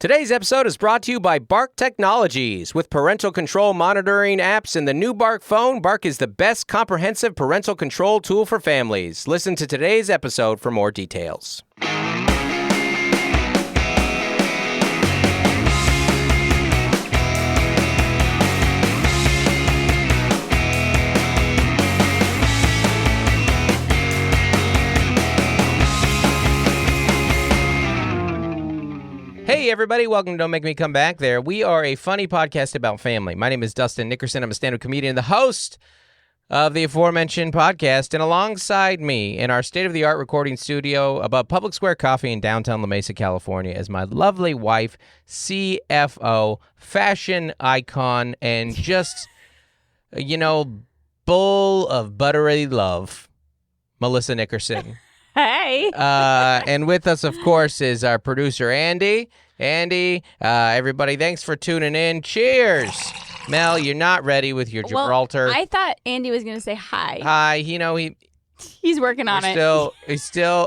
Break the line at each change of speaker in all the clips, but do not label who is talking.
Today's episode is brought to you by Bark Technologies. With parental control monitoring apps in the new Bark phone, Bark is the best comprehensive parental control tool for families. Listen to today's episode for more details. Hey, everybody. Welcome to Don't Make Me Come Back There. We are a funny podcast about family. My name is Dustin Nickerson. I'm a stand-up comedian, the host of the aforementioned podcast. And alongside me in our state-of-the-art recording studio above Public Square Coffee in downtown La Mesa, California, is my lovely wife, CFO, fashion icon, and just, bull of buttery love, Melissa Nickerson.
Hey.
And with us, of course, is our producer, Andy. Andy, everybody, thanks for tuning in. Cheers. Mel, you're not ready with your Gibraltar.
Well, I thought Andy was going to say hi.
Hi.
He's working on it.
He's still.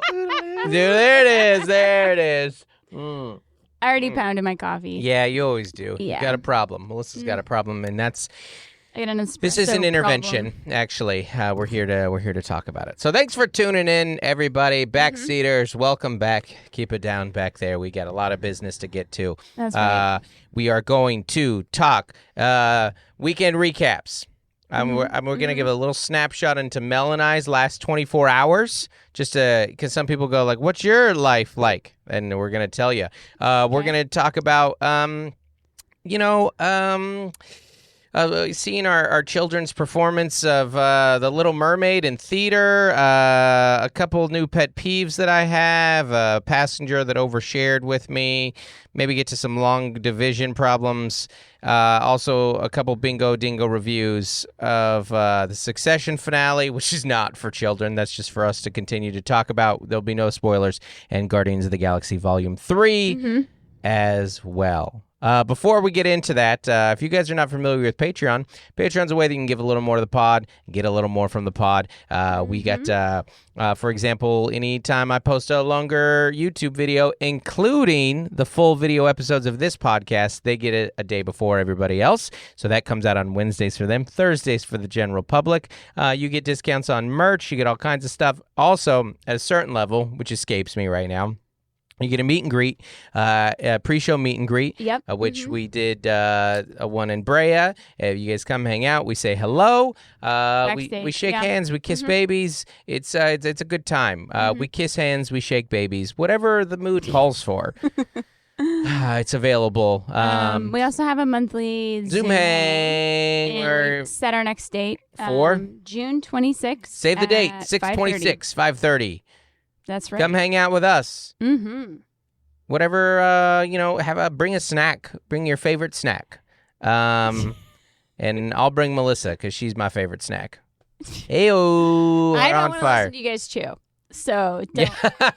There it is.
I already pounded my coffee.
Yeah, you always do.
Yeah.
You got a problem. Melissa's got a problem, and that's.
I got an espresso
This is an intervention,
problem.
actually. We're here to talk about it. So thanks for tuning in, everybody. Backseaters, welcome back. Keep it down back there. We got a lot of business to get to.
That's right.
We are going to talk weekend recaps. We're going to give a little snapshot into Mel and I's last 24 hours, just because some people go like, "What's your life like?" And we're going to tell you. We're going to talk about, seeing our children's performance of The Little Mermaid in theater, a couple new pet peeves that I have, a passenger that overshared with me, maybe get to some long division problems, also a couple bingo dingo reviews of the Succession finale, which is not for children. That's just for us to continue to talk about. There'll be no spoilers, and Guardians of the Galaxy Volume 3 as well. Before we get into that, if you guys are not familiar with Patreon, Patreon's a way that you can give a little more to the pod, get a little more from the pod. We got, for example, anytime I post a longer YouTube video, including the full video episodes of this podcast, they get it a day before everybody else. So that comes out on Wednesdays for them, Thursdays for the general public. You get discounts on merch. You get all kinds of stuff. Also, at a certain level, which escapes me right now, you get a meet and greet, a pre-show meet and greet, which we did one in Brea. You guys come hang out. We say hello. We shake hands. We kiss babies. It's a good time. We kiss hands. We shake babies. Whatever the mood calls for. It's available.
We also have a monthly
Zoom hang.
We set our next date
for
June 26th.
Save the date. 6/26, 5:30.
That's right.
Come hang out with us.
Mm-hmm.
Whatever, bring a snack. Bring your favorite snack. And I'll bring Melissa because she's my favorite snack. Heyo,
I
we're
don't
on
want to
fire.
listen to you guys chew. So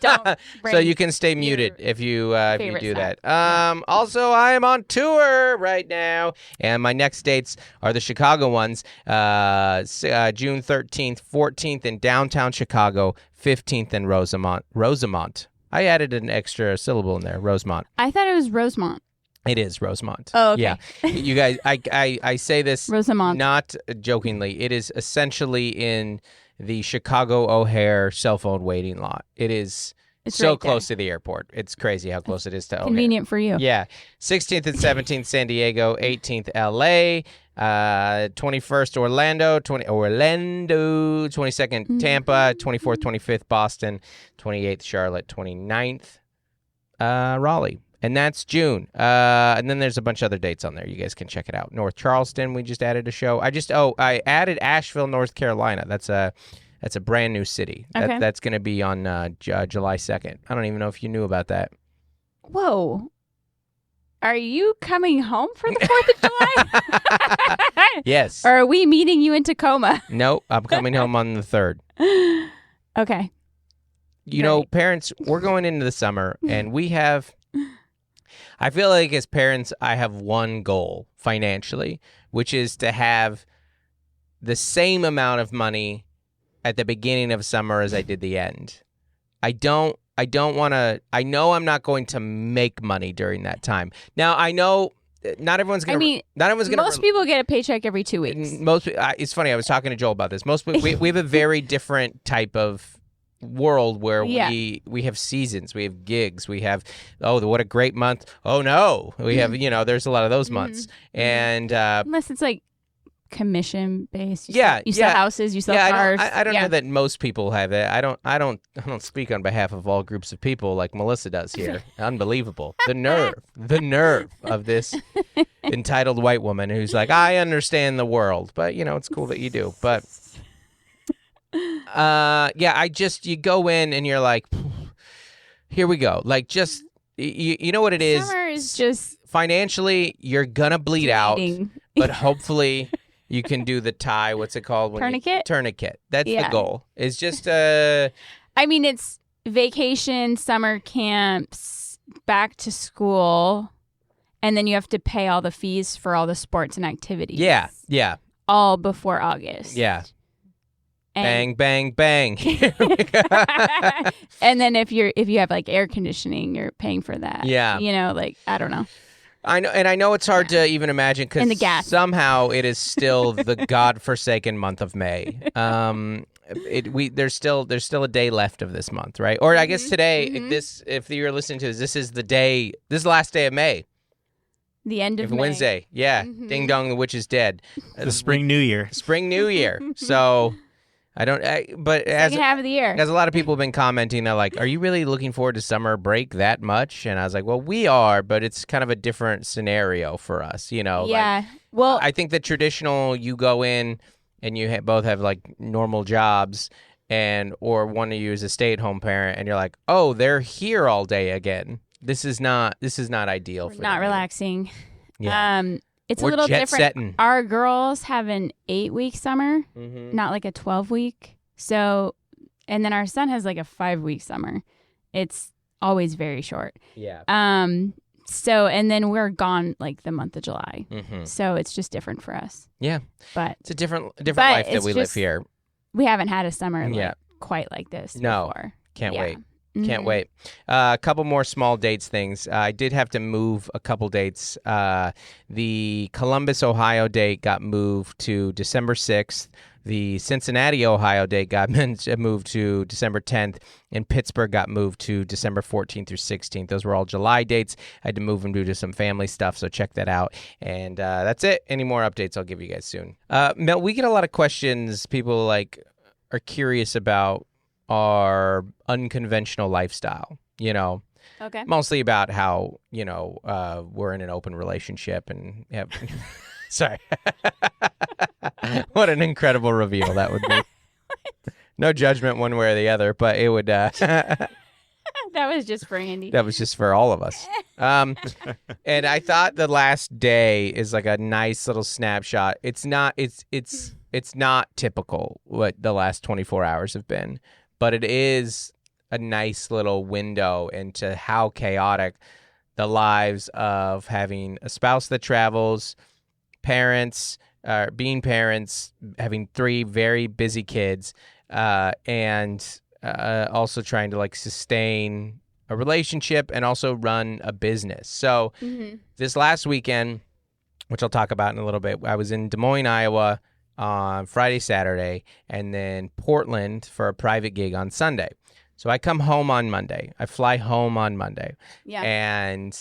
don't bring
So you can stay muted if you do
snack.
that. Also, I am on tour right now, and my next dates are the Chicago ones. June 13th, 14th in downtown Chicago, 15th in Rosemont. I added an extra syllable in there, Rosemont.
I thought it was Rosemont.
It is Rosemont.
Oh, okay.
Yeah. You guys, I say this
Rosemont.
not jokingly. It is essentially in the Chicago O'Hare cell phone waiting lot. It's so
right
close to the airport. It's crazy how close it is to O'Hare.
Convenient for you.
Yeah. 16th and 17th San Diego, 18th LA, 21st Orlando, 22nd Tampa, 24th, 25th Boston, 28th Charlotte, 29th Raleigh. And that's June. And then there's a bunch of other dates on there. You guys can check it out. North Charleston, we just added a show. I added Asheville, North Carolina. That's a brand new city.
Okay.
That's going to be on July 2nd. I don't even know if you knew about that.
Whoa. Are you coming home for the 4th of July?
Yes.
Or are we meeting you in Tacoma?
No, I'm coming home on the 3rd.
Okay.
You know, parents, we're going into the summer, and I feel like as parents, I have one goal financially, which is to have the same amount of money at the beginning of summer as I did the end. I don't don't want to. I know I'm not going to make money during that time. Now I know not everyone's going to. Not everyone's going to.
Most people get a paycheck every 2 weeks.
It's funny. I was talking to Joel about this. We have a very different type of world where we have seasons, we have gigs, we have what a great month. Oh no, we have there's a lot of those months, and
unless it's like commission based. You sell houses, you sell cars.
I don't know that most people have it. I don't speak on behalf of all groups of people like Melissa does here. Unbelievable. The nerve of this entitled white woman who's like, I understand the world, but it's cool that you do. But you go in and you're like, here we go. Like, just you know what it is.
Summer is just
financially, you're gonna bleed out, but hopefully you can do the tie. What's it called? Tourniquet. That's the goal. It's just
it's vacation, summer camps, back to school, and then you have to pay all the fees for all the sports and activities.
Yeah.
All before August.
Yeah. Bang, bang, bang.
And then if you have like air conditioning, you're paying for that.
Yeah.
I don't know.
I know, and I know it's hard to even imagine because somehow it is still the godforsaken month of May. There's still a day left of this month, right? Or I guess today, if you're listening to this is the last day of May.
The end of May.
Wednesday. Yeah. Ding dong, the witch is dead.
The spring new year.
Spring new year. So but
second half of the year.
As a lot of people have been commenting, they're like, are you really looking forward to summer break that much? And I was like, well, we are, but it's kind of a different scenario for us,
Yeah. Well,
I think the traditional, you go in and you both have like normal jobs, or one of you is a stay-at-home parent, and you're like, oh, they're here all day again. This is not ideal for them.
Not relaxing.
Yeah.
It's
We're
a little different.
Setting.
Our girls have an 8-week summer, not like a 12-week. So, and then our son has like a 5-week summer. It's always very short.
Yeah.
So, and then we're gone like the month of July. So it's just different for us.
Yeah.
But
it's a different life that we live here.
We haven't had a summer quite like this before.
Can't wait. Can't wait. A couple more small dates things. I did have to move a couple dates. The Columbus, Ohio date got moved to December 6th. The Cincinnati, Ohio date got moved to December 10th. And Pittsburgh got moved to December 14th through 16th. Those were all July dates. I had to move them due to some family stuff, so check that out. And that's it. Any more updates I'll give you guys soon. Mel, we get a lot of questions. People are curious about our unconventional lifestyle,
Okay.
Mostly about how, we're in an open relationship and have... Sorry. What an incredible reveal that would be. No judgment one way or the other, but it would...
That was just for Andy.
That was just for all of us. And I thought the last day is like a nice little snapshot. It's not typical what the last 24 hours have been. But it is a nice little window into how chaotic the lives of having a spouse that travels, being parents, having 3 very busy kids, and also trying to sustain a relationship and also run a business. So this last weekend, which I'll talk about in a little bit, I was in Des Moines, Iowa, on Friday, Saturday, and then Portland for a private gig on Sunday. So I come home on Monday. I fly home on Monday.
Yeah.
And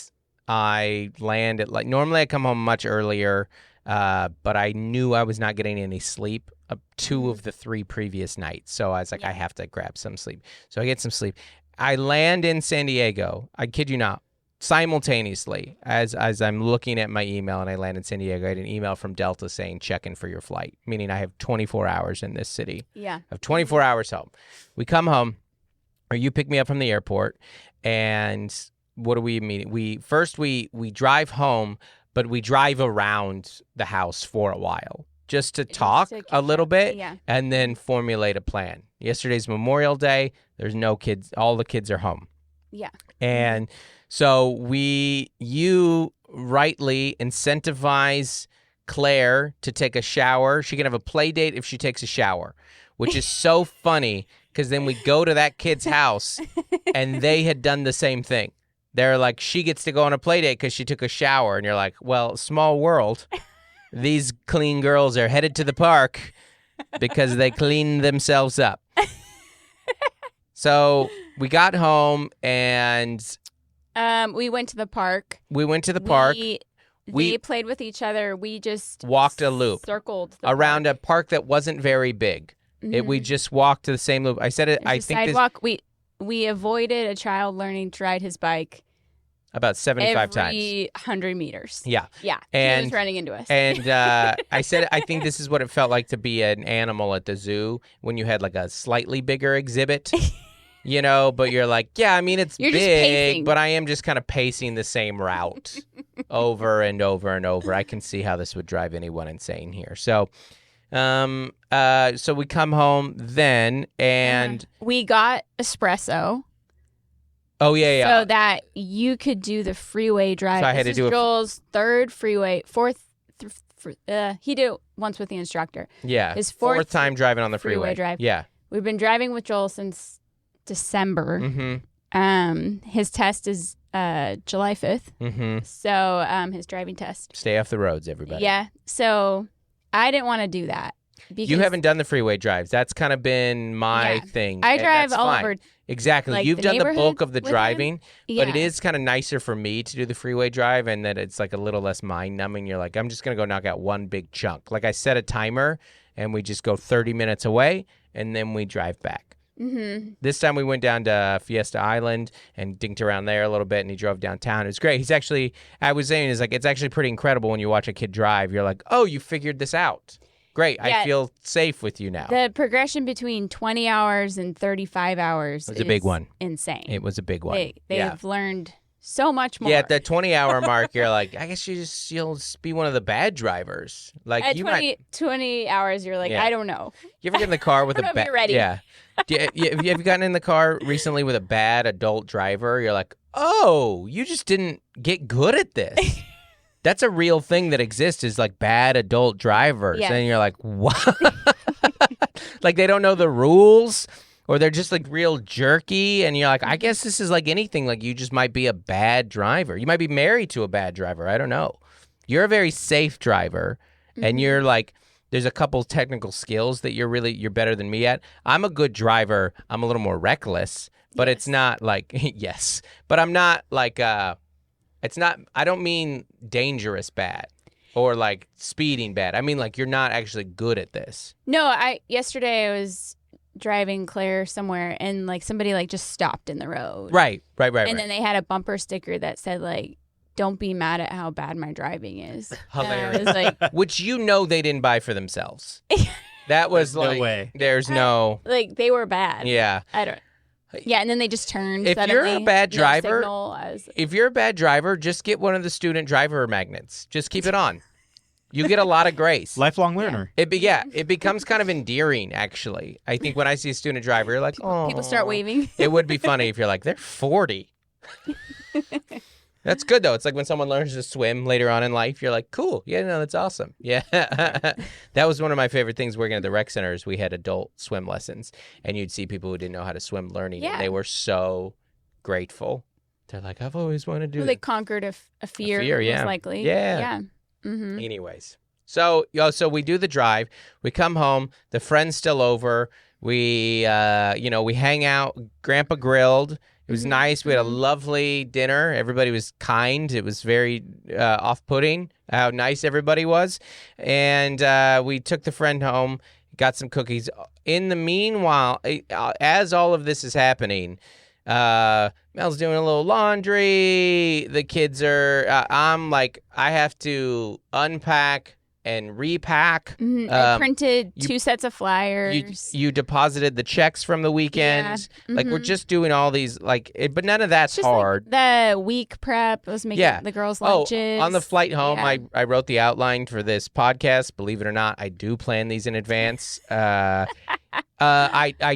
I land at normally I come home much earlier, but I knew I was not getting any sleep 2 of the 3 previous nights. So I was like, I have to grab some sleep. So I get some sleep. I land in San Diego. I kid you not. Simultaneously, as I'm looking at my email and I land in San Diego, I had an email from Delta saying check in for your flight, meaning I have 24 hours in this city.
Yeah.
I have 24 hours home. We come home, or you pick me up from the airport, and what do we mean? We drive home, but we drive around the house for a while just to talk a little bit and then formulate a plan. Yesterday's Memorial Day. There's no kids. All the kids are home.
Yeah.
And so you rightly incentivize Claire to take a shower. She can have a play date if she takes a shower, which is so funny because then we go to that kid's house, and they had done the same thing. They're like, she gets to go on a play date because she took a shower. And you're like, well, small world. These clean girls are headed to the park because they cleaned themselves up. So we got home and
we went to the park.
We
played with each other. We just
walked a loop
circled
around a park that wasn't very big. We just walked to the same loop. I said it.
There's a sidewalk. We avoided a child learning to ride his bike
about 75 times.
Every 100 meters.
Yeah.
Yeah.
And
he was running into us.
And I said, I think this is what it felt like to be an animal at the zoo when you had like a slightly bigger exhibit. You know, but you're like, yeah, I mean, it's big, but I am just kind of pacing the same route over and over and over. I can see how this would drive anyone insane here. So, so we come home then, and
we got espresso.
Oh yeah.
So that you could do the freeway drive.
So I had to do
Joel's fourth. He did it once with the instructor.
Yeah,
his
fourth time driving on the
freeway drive.
Yeah,
we've been driving with Joel since December. His test is July 5th. So his driving test.
Stay off the roads, everybody.
Yeah. So I didn't want to do that.
You haven't done the freeway drives. That's kind of been my thing.
I drive all over.
Exactly.
Like
You've done the bulk of the driving,
yeah.
But it is kind of nicer for me to do the freeway drive, and that it's like a little less mind-numbing. You're like, I'm just going to go knock out one big chunk. Like I set a timer, and we just go 30 minutes away, and then we drive back. This time we went down to Fiesta Island and dinked around there a little bit, and he drove downtown. It was great. He's actually, I was saying, is like it's actually pretty incredible when you watch a kid drive. You're like, oh, you figured this out. Great. Yeah, I feel safe with you now.
The progression between 20 hours and 35 hours
was a big one.
Insane.
It was a big one.
They've learned so much more.
Yeah, at the 20-hour mark, you're like, I guess you'll be one of the bad drivers. Like
at 20 hours, you're like, I don't know.
You ever get in the car with a bad?
Ready.
Yeah. Have you gotten in the car recently with a bad adult driver? You're like, oh, you just didn't get good at this. That's a real thing that exists, is like bad adult drivers. Yeah. And you're like, what? Like they don't know the rules, or they're just like real jerky. And you're like, I guess this is like anything. Like you just might be a bad driver. You might be married to a bad driver. I don't know. You're a very safe driver. And you're like, there's a couple technical skills that you're better than me at. I'm a good driver. I'm a little more reckless, but it's not like, yes, but I'm not like, it's not, I don't mean dangerous bad or like speeding bad. I mean like you're not actually good at this.
No, yesterday I was driving Claire somewhere and like somebody like just stopped in the road.
Right.
And then they had a bumper sticker that said like, don't be mad at how bad my driving is.
Hilarious.
And I was like,
which they didn't buy for themselves. That was like,
no way.
There's no.
Like they were bad.
Yeah.
I don't. Yeah, and then they just turned.
If
suddenly,
you're a bad driver,
like,
if you're a bad driver, just get one of the student driver magnets. Just keep it on. You get a lot of grace.
Lifelong learner.
It becomes kind of endearing, actually. I think when I see a student driver, you're like, oh.
People start waving.
It would be funny if you're like, they're 40. That's good, though. It's like when someone learns to swim later on in life, you're like, cool. Yeah, no, that's awesome. Yeah. That was one of my favorite things working at the rec centers. We had adult swim lessons, and you'd see people who didn't know how to swim learning, and they were so grateful. They're like, I've always wanted to do
They conquered a fear, most likely.
Yeah. Anyways. So we do the drive. We come home. The friend's still over. We, we hang out. Grandpa grilled. It was nice. We had a lovely dinner. Everybody was kind. It was very off-putting how nice everybody was. And we took the friend home, got some cookies. In the meanwhile, as all of this is happening, Mel's doing a little laundry. The kids are, I'm like, I have to unpack and repack.
I printed 2 sets of flyers.
You deposited the checks from the weekend. Yeah. Like we're just doing all these but none of that's hard.
Like the week prep was making the girls' lunches.
On the flight home, I wrote the outline for this podcast. Believe it or not, I do plan these in advance. I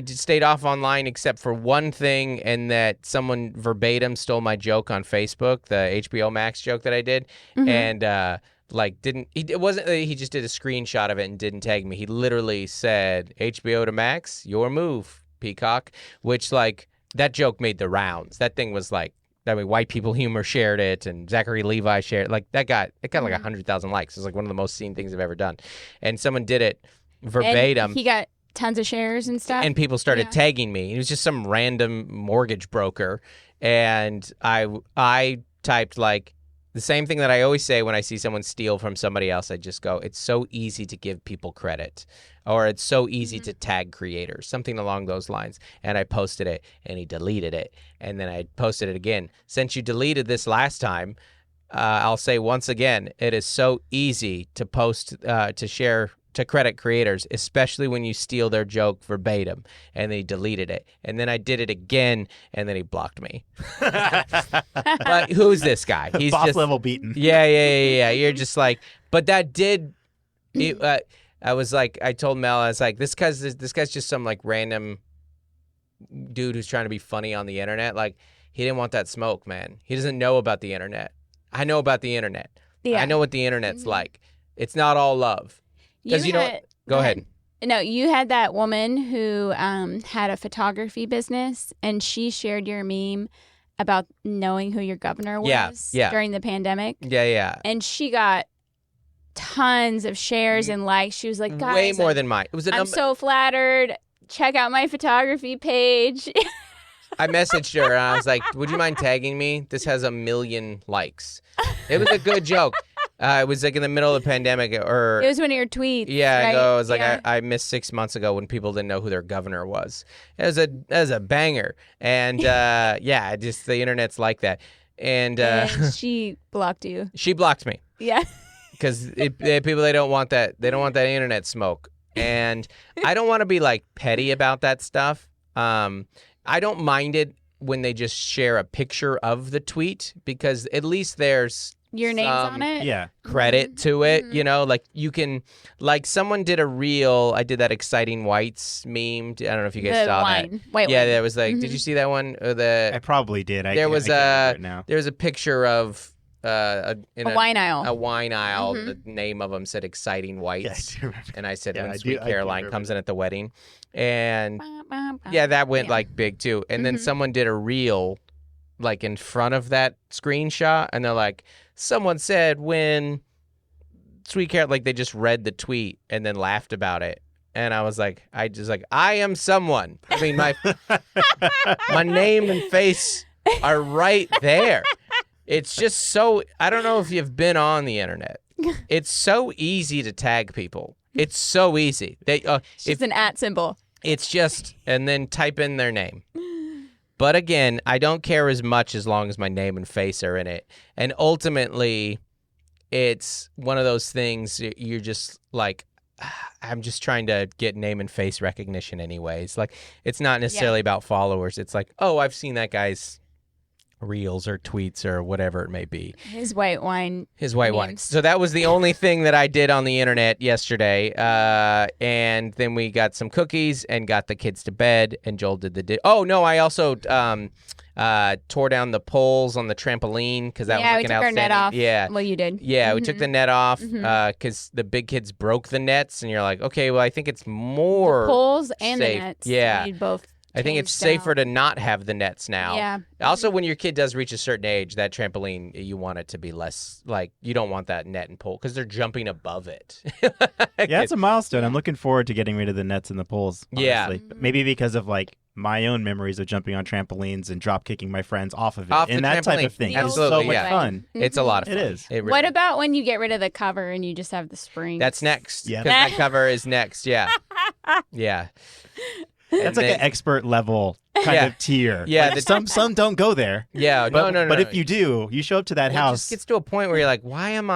stayed off online except for one thing, and that someone verbatim stole my joke on Facebook, the HBO Max joke that I did, and it wasn't that he just did a screenshot of it and didn't tag me. He literally said, HBO to Max, your move. Peacock, which like that joke made the rounds. That thing was like, I mean, White People Humor shared it, and Zachary Levi shared it. Like it got like 100,000 likes. It was like one of the most seen things I've ever done. And someone did it verbatim.
And he got tons of shares and stuff.
And people started tagging me. It was just some random mortgage broker, and I typed like the same thing that I always say when I see someone steal from somebody else. I just go, it's so easy to give people credit, or it's so easy to tag creators, something along those lines. And I posted it, and he deleted it. And then I posted it again. Since you deleted this last time, I'll say once again, it is so easy to post, to share, to credit creators, especially when you steal their joke verbatim. And then he deleted it. And then I did it again, and then he blocked me. But who's this guy? He's
boss
just
level beaten.
Yeah. You're just like, but that did. I was like, I told Mel, I was like, this guy's just some like random dude who's trying to be funny on the internet. Like, he didn't want that smoke, man. He doesn't know about the internet. I know about the internet.
Yeah.
I know what the internet's like. It's not all love. Because you know, go ahead.
No, you had that woman who had a photography business, and she shared your meme about knowing who your governor was during the pandemic.
Yeah.
And she got tons of shares and likes. She was like, guys,
way more than mine. It was
I'm so flattered. Check out my photography page.
I messaged her, and I was like, would you mind tagging me? This has 1 million likes. It was a good joke. It was like in the middle of the pandemic, or
it was one of your tweets.
Yeah,
right?
I was like, I missed 6 months ago when people didn't know who their governor was. It was a banger, and just the internet's like that. And
she blocked you.
She blocked me.
Yeah,
because people, they don't want that. They don't want that internet smoke, and I don't want to be like petty about that stuff. I don't mind it when they just share a picture of the tweet, because at least there's
your name's on it.
Yeah.
Credit to it, you know, like you can, like someone did a reel. I did that Exciting Whites meme. I don't know if you guys saw that.
White
yeah,
wine.
there was like, did you see that one? Or
I probably did. I
there
can't remember it now.
there was a picture of a
wine aisle.
A wine aisle. The name of them said Exciting Whites.
Yeah, I do remember.
And I said,
Yeah,
when
I
Sweet
do
Caroline
remember.
comes in at the wedding. And yeah, that went like big too. And then someone did a reel like in front of that screenshot, and they're like, someone said when Sweet Caroline, like they just read the tweet and then laughed about it. And I was like, I am someone. I mean, my my name and face are right there. It's just so, I don't know if you've been on the internet. It's so easy to tag people. It's so easy.
It's just an @ symbol.
It's just, and then type in their name. But again, I don't care as much as long as my name and face are in it. And ultimately, it's one of those things you're just like, I'm just trying to get name and face recognition anyways. Like, it's not necessarily about followers. It's like, oh, I've seen that guy's reels or tweets or whatever it may be.
His white wine.
So that was the only thing that I did on the internet yesterday. And then we got some cookies and got the kids to bed, and Joel did oh no, I also tore down the poles on the trampoline because that was
we
looking
took our net off.
Yeah.
Well, you did.
Yeah, we took the net off because the big kids broke the nets, and you're like, okay, well, I think it's more
the poles and
safe.
the nets.
Yeah.
Need both.
I think it's safer to not have the nets now.
Yeah.
Also, when your kid does reach a certain age, that trampoline, you want it to be less, like, you don't want that net and pole because they're jumping above it.
Yeah, it's a milestone. I'm looking forward to getting rid of the nets and the poles, honestly.
Yeah.
Maybe because of, like, my own memories of jumping on trampolines and drop kicking my friends off of it.
Off
and
the
that type
trampoline.
of thing.
Absolutely,
It's so much
yeah.
fun.
It's a lot of fun.
It is.
It really
What
is.
about when you get rid of the cover and you just have the springs?
That's next.
Yeah.
Because that cover is next. Yeah. Yeah.
That's like an expert level kind of tier.
Yeah,
Like, some don't go there.
Yeah, no.
But if you do, you show up to that
it
house.
just gets to a point where you're like, why am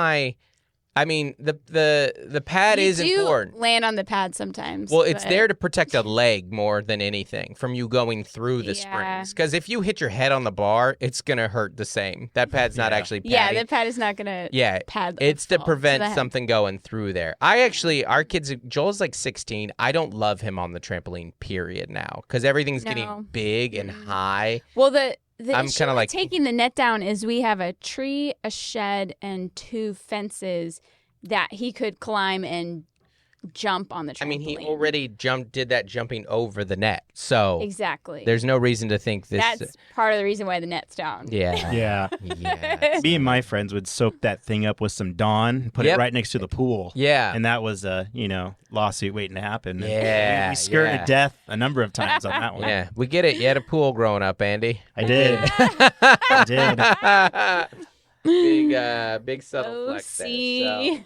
I mean, the pad is important.
Land on the pad sometimes.
Well, it's there to protect a leg more than anything from you going through the springs. Because if you hit your head on the bar, it's going to hurt the same. That pad's not actually padding.
Yeah, the pad is not going to pad.
It's to prevent something going through there. Our kids, Joel's like 16. I don't love him on the trampoline, period, now. Because everything's getting big and high.
Well, the
I'm
issue
kind of
with
like
taking the net down is we have a tree, a shed, and 2 fences that he could climb and jump on the trampoline.
I mean, he already did that jumping over the net. So
exactly.
there's no reason to think this.
That's part of the reason why the net's down.
Yeah.
Yeah.
Yeah.
Me and my friends would soak that thing up with some Dawn, put it right next to the pool.
Yeah.
And that was a, lawsuit waiting to happen.
Yeah.
We skirted death a number of times on that one.
Yeah. We get it. You had a pool growing up, Andy.
I did. I did.
Big subtle flex
see.
there.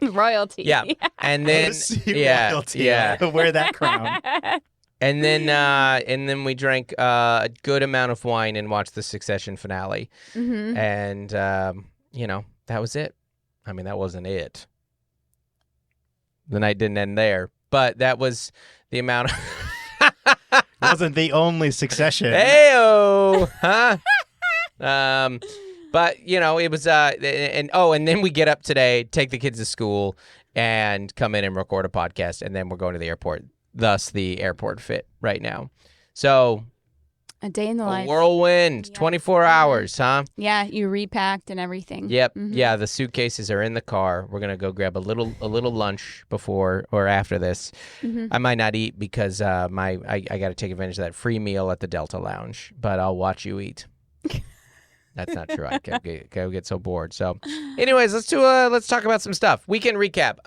So.
Royalty.
Yeah. And then
Royalty.
yeah.
Wear that crown.
And then we drank a good amount of wine and watched the Succession finale.
Mm-hmm.
And that was it. I mean, that wasn't it. The night didn't end there, but that was the amount of
Wasn't the only Succession.
Heyo, huh? But it was and then we get up today, take the kids to school, and come in and record a podcast, and then we're going to the airport. Thus, the airport fit right now. So
a day in the life.
A whirlwind, 24 hours, huh?
Yeah, you repacked and everything.
Yep.
Mm-hmm.
Yeah, the suitcases are in the car. We're gonna go grab a little lunch before or after this.
Mm-hmm.
I might not eat because I got to take advantage of that free meal at the Delta Lounge, but I'll watch you eat. That's not true. I get so bored. So, anyways, let's talk about some stuff. Weekend recap.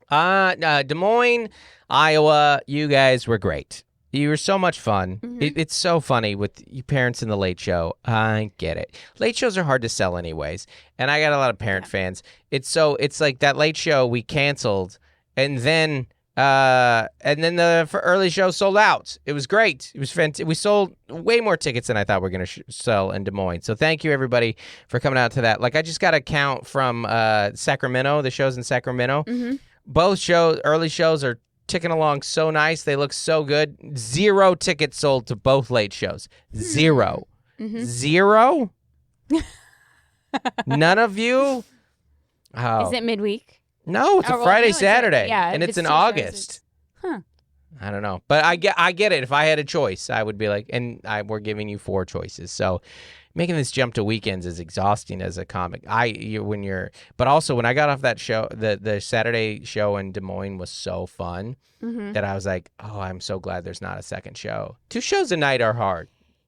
Des Moines, Iowa. You guys were great. You were so much fun.
Mm-hmm.
It's so funny with you parents in the late show. I get it. Late shows are hard to sell anyways, and I got a lot of parent fans. It's like that late show we canceled, and then the for early show sold out. It was great. It was fantastic. We sold way more tickets than I thought we were going to sell in Des Moines. So thank you everybody for coming out to that. Like I just got a count from Sacramento, the shows in Sacramento.
Mm-hmm.
Both early shows are ticking along so nice. They look so good. 0 tickets sold to both late shows. 0.
Mm-hmm.
0? None of you? Oh.
Is it midweek?
No, it's a Friday, Saturday.
Yeah,
and it's in
two shows,
August.
Huh.
I don't know. But I get it. If I had a choice, I would be like, we're giving you 4 choices. So making this jump to weekends is exhausting as a comic. But also when I got off that show, the Saturday show in Des Moines was so fun that I was like, oh, I'm so glad there's not a second show. 2 shows a night are hard.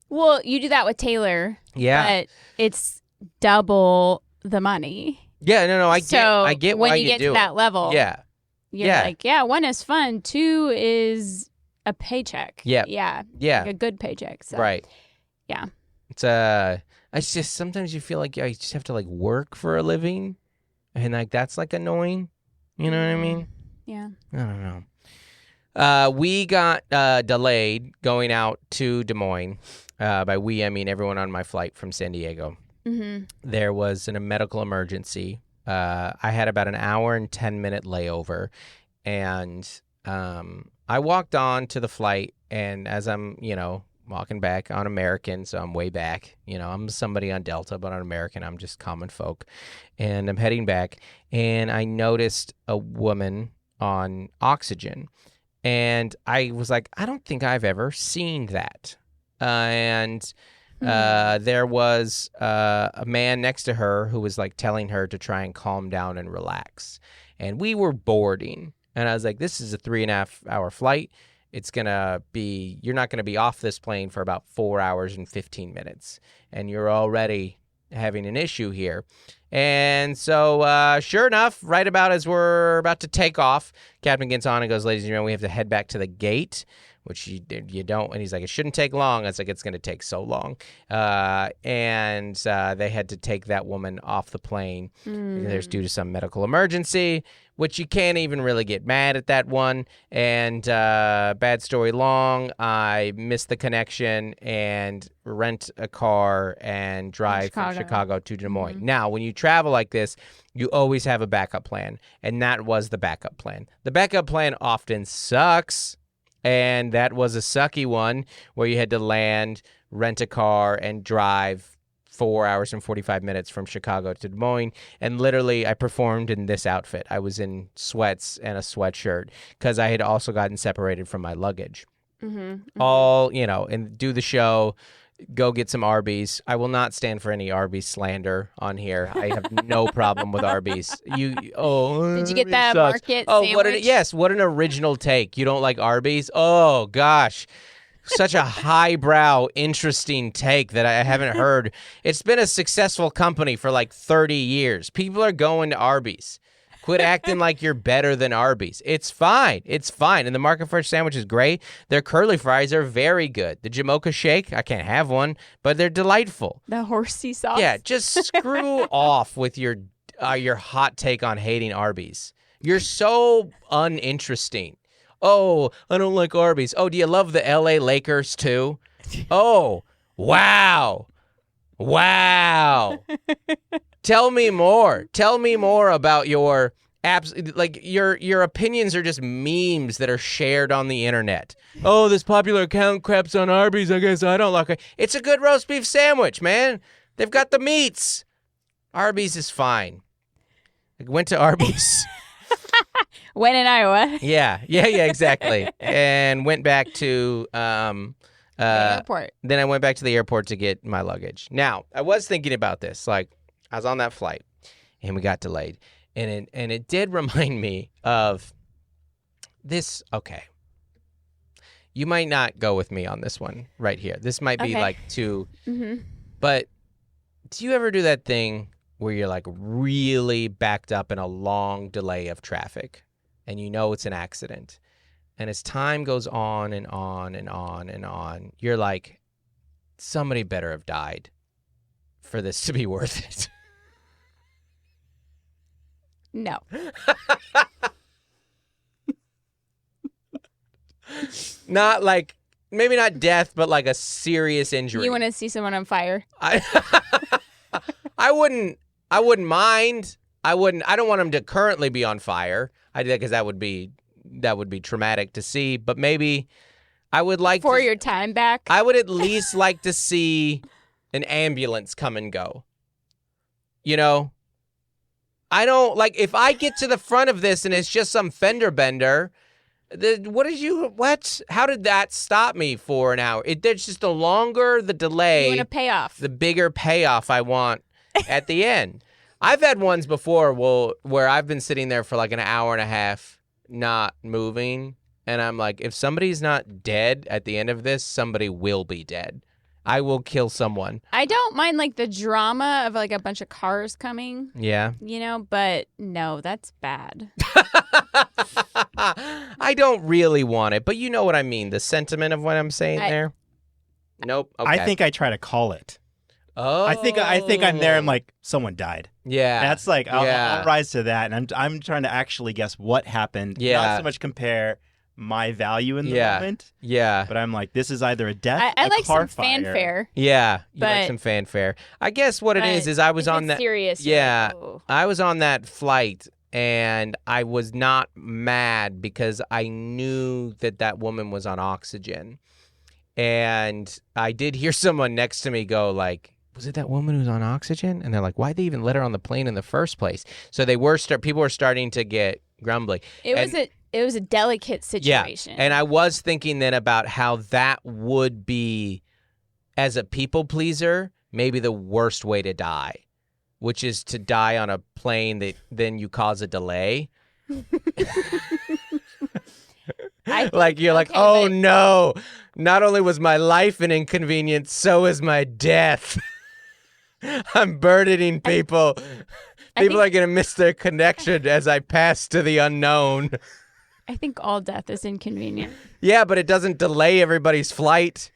Well, you do that with Taylor.
Yeah.
But it's double the money.
Yeah, no, I
So
get
when
why
you get to
do
that
it.
level,
Yeah.
you're
Yeah.
like, 1 is fun, 2 is a paycheck.
Yeah.
Yeah.
Yeah.
Like a good paycheck. So.
Right.
Yeah.
It's just sometimes you feel like you just have to like work for a living, and like that's like annoying. You know what I mean?
Yeah.
I don't know. We got delayed going out to Des Moines. By we, I mean everyone on my flight from San Diego.
Mm-hmm.
There was a medical emergency. I had about an hour and 10-minute layover, and I walked on to the flight, and as I'm, walking back on American, so I'm way back. I'm somebody on Delta, but on American, I'm just common folk. And I'm heading back, and I noticed a woman on oxygen, and I was like, I don't think I've ever seen that. There was a man next to her who was like telling her to try and calm down and relax. And we were boarding, and I was like, this is a 3.5-hour flight. You're not going to be off this plane for about 4 hours and 15 minutes. And you're already having an issue here. And so, sure enough, right about as we're about to take off, Captain gets on and goes, ladies and gentlemen, we have to head back to the gate, which you don't. And he's like, it shouldn't take long. I was like, it's going to take so long. And they had to take that woman off the plane. There's due to some medical emergency, which you can't even really get mad at that one. And bad story long, I missed the connection and rent a car and drive from Chicago to Des Moines. Now, when you travel like this, you always have a backup plan. And that was the backup plan. The backup plan often sucks. And that was a sucky one where you had to land, rent a car, and drive 4 hours and 45 minutes from Chicago to Des Moines. And literally, I performed in this outfit. I was in sweats and a sweatshirt because I had also gotten separated from my luggage.
Mm-hmm.
All, and do the show. go get some Arby's. I will not stand for any Arby's slander on here. I have no problem with Arby's.
Did you get that
sucks.
market
What
sandwich?
what an original take. You don't like Arby's? Oh gosh. Such a highbrow, interesting take that I haven't heard. It's been a successful company for like 30 years. People are going to Arby's. Quit acting like you're better than Arby's. It's fine. It's fine. And the Market Fresh sandwich is great. Their curly fries are very good. The Jamocha shake, I can't have one, but they're delightful.
The horsey sauce.
Yeah, just screw off with your hot take on hating Arby's. You're so uninteresting. Oh, I don't like Arby's. Oh, do you love the LA Lakers too? Oh, wow. Wow. Tell me more. Tell me more about your your opinions are just memes that are shared on the internet. Oh, this popular account craps on Arby's. I guess I don't like it. It's a good roast beef sandwich, man. They've got the meats. Arby's is fine. I went to Arby's.
When in Iowa.
Yeah, exactly. And went back to
The airport.
Then I went back to the airport to get my luggage. Now, I was thinking about this. Like, I was on that flight, and we got delayed. And it did remind me of this. Okay. You might not go with me on this one right here. This might be like too.
Mm-hmm.
But do you ever do that thing where you're like really backed up in a long delay of traffic and you know it's an accident? And as time goes on and on and on and on, you're like, somebody better have died for this to be worth it.
No.
Not like, maybe not death, but like a serious injury.
You want to see someone on fire?
I wouldn't mind. I don't want him to currently be on fire. Because that would be traumatic to see, but maybe I would like
for your time back.
I would at least like to see an ambulance come and go. You know? I don't like if I get to the front of this and it's just some fender bender. What? How did that stop me for an hour? There's just the longer the delay,
You want a payoff.
the bigger payoff I want at the end. I've had ones before where I've been sitting there for like an hour and a half not moving, and I'm like, if somebody's not dead at the end of this, somebody will be dead. I will kill someone.
I don't mind like the drama of like a bunch of cars coming.
Yeah.
You know, but no, that's bad.
I don't really want it, but you know what I mean. The sentiment of what I'm saying there. Nope. Okay.
I think I try to call it.
Oh.
I think I'm there. I'm like, someone died.
Yeah.
That's like I'll rise to that, and I'm trying to actually guess what happened.
Yeah.
Not so much compare my value in the moment.
Yeah.
But I'm like, this is either a death,
I
a
like
car
some
fire.
fanfare.
Yeah. You like
But-
some fanfare. I guess what it is I was
If
on
it's
that.
serious. you're
Yeah.
like, "Oh."
I was on that flight, and I was not mad because I knew that woman was on oxygen. And I did hear someone next to me go like, was it that woman who's on oxygen? And they're like, why'd they even let her on the plane in the first place? So people were starting to get grumbly.
It was a delicate situation.
Yeah. And I was thinking then about how that would be, as a people pleaser, maybe the worst way to die, which is to die on a plane that then you cause a delay. Like you're like, oh no, not only was my life an inconvenience, so is my death. I'm burdening people. People are going to miss their connection as I pass to the unknown.
I think all death is inconvenient.
Yeah, but it doesn't delay everybody's flight.